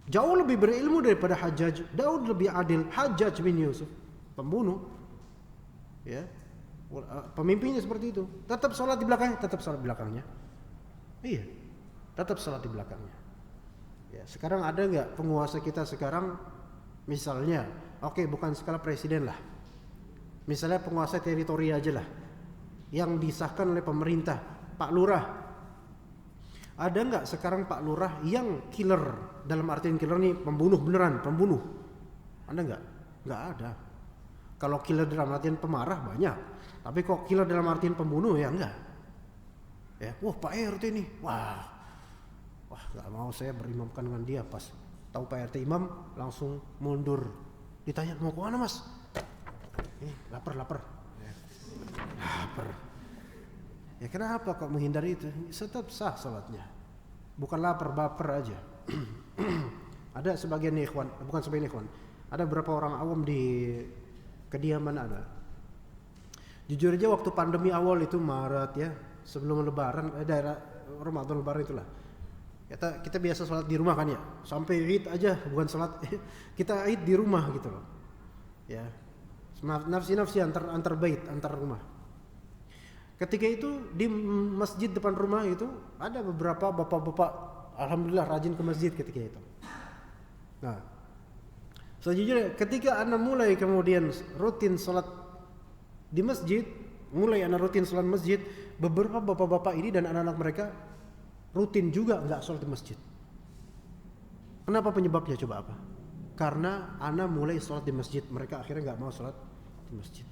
jauh lebih berilmu daripada Hajjaj. Daud lebih adil. Hajjaj bin Yusuf pembunuh, ya, pemimpinnya seperti itu. Tetap sholat di belakangnya, iya, tetap sholat di belakangnya. Ya, sekarang ada nggak penguasa kita sekarang, misalnya, oke, bukan skala presiden lah, misalnya penguasa teritori aja lah, yang disahkan oleh pemerintah, Pak Lurah. Ada nggak sekarang Pak Lurah yang killer, dalam artian killer nih pembunuh beneran, pembunuh? Ada nggak? Nggak ada. Kalau killer dalam artian pemarah banyak, tapi kok killer dalam artian pembunuh ya enggak. Ya, wah Pak RT nih, wah nggak mau saya berimamkan dengan dia. Pas tahu Pak RT imam langsung mundur. Ditanya mau kemana mas? Lapar. Ya. Lapar. Ya kenapa kok menghindari itu? Tetap sah salatnya. Bukan lapar, baper aja. Ada sebagian ikhwan, bukan sebagian ikhwan. Ada beberapa orang awam di kediaman ada. Jujur aja waktu pandemi awal itu Maret ya, sebelum lebaran, daerah Ramadan lebaran itulah. Kita biasa sholat di rumah kan ya. Sampai Id aja bukan sholat, kita Id di rumah gitu loh. Ya. Nafsi-nafsi antar bait, antar rumah. Ketika itu di masjid depan rumah itu ada beberapa bapak-bapak alhamdulillah rajin ke masjid ketika itu. Nah, sejujurnya ketika anak mulai kemudian rutin sholat di masjid, masjid, beberapa bapak-bapak ini dan anak-anak mereka rutin juga nggak sholat di masjid. Kenapa penyebabnya coba apa? Karena anak mulai sholat di masjid, mereka akhirnya nggak mau sholat di masjid.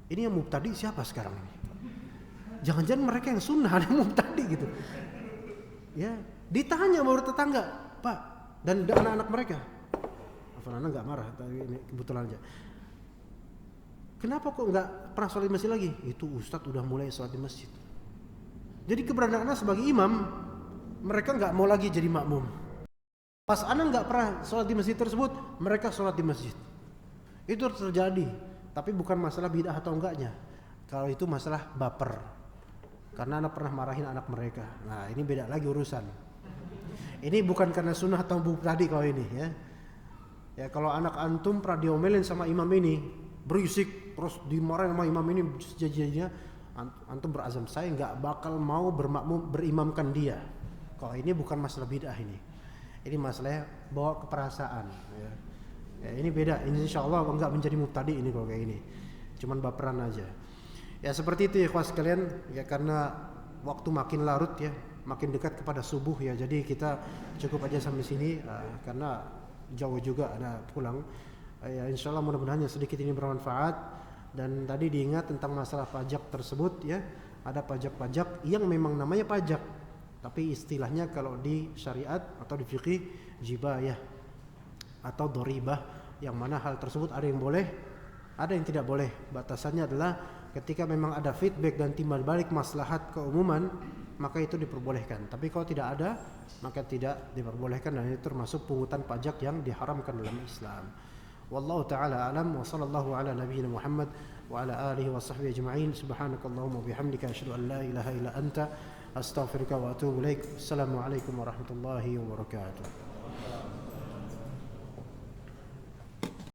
Ini yang mubtadi siapa sekarang ini? Jangan-jangan mereka yang sunnah, ada yang mubtadi gitu. Ya, ditanya sama tetangga, Pak, dan anak-anak mereka. Anak nggak marah, tapi ini kebetulan aja. Kenapa kok nggak pernah sholat di masjid lagi? Itu ustadz udah mulai sholat di masjid. Jadi keberadaannya sebagai imam, mereka nggak mau lagi jadi makmum. Pas ana nggak pernah sholat di masjid tersebut, mereka sholat di masjid. Itu terjadi, tapi bukan masalah bid'ah atau enggaknya. Kalau itu masalah baper, karena anak pernah marahin anak mereka. Nah ini beda lagi urusan. Ini bukan karena sunnah atau tadi kalau ini ya. Ya kalau anak antum pernah diomelin sama imam ini, berisik, terus dimarahin sama imam ini sejadinya, antum berazam saya nggak bakal mau bermakmum berimamkan dia. Kalau ini bukan masalah bid'ah ini. Ini masalahnya bawa keperasaan. Ya. Ya, ini beda. Ini insyaallah enggak menjadi mubtadi ini kalau kayak ini. Cuman baperan aja. Ya seperti itu ya ikhwas sekalian. Ya karena waktu makin larut ya, makin dekat kepada subuh ya. Jadi kita cukup aja sampai sini karena jauh juga ada pulang. Ya insyaallah mudah-mudahan yang sedikit ini bermanfaat. Dan tadi diingat tentang masalah pajak tersebut ya. Ada pajak-pajak yang memang namanya pajak, tapi istilahnya kalau di syariat atau di fikih jibayah atau doribah, yang mana hal tersebut ada yang boleh, ada yang tidak boleh. Batasannya adalah ketika memang ada feedback dan timbal balik maslahat keumuman, maka itu diperbolehkan. Tapi kalau tidak ada, maka tidak diperbolehkan, dan itu termasuk pungutan pajak yang diharamkan dalam Islam. Wallahu ta'ala alam, wa sallallahu ala nabiyyina Muhammad wa ala alihi wa sahbihi ajma'in. Subhanakallahumma bihamdika asyhadu an la ilaha illa anta astaghfiruka wa atubu ilaik. Assalamualaikum warahmatullahi wabarakatuh.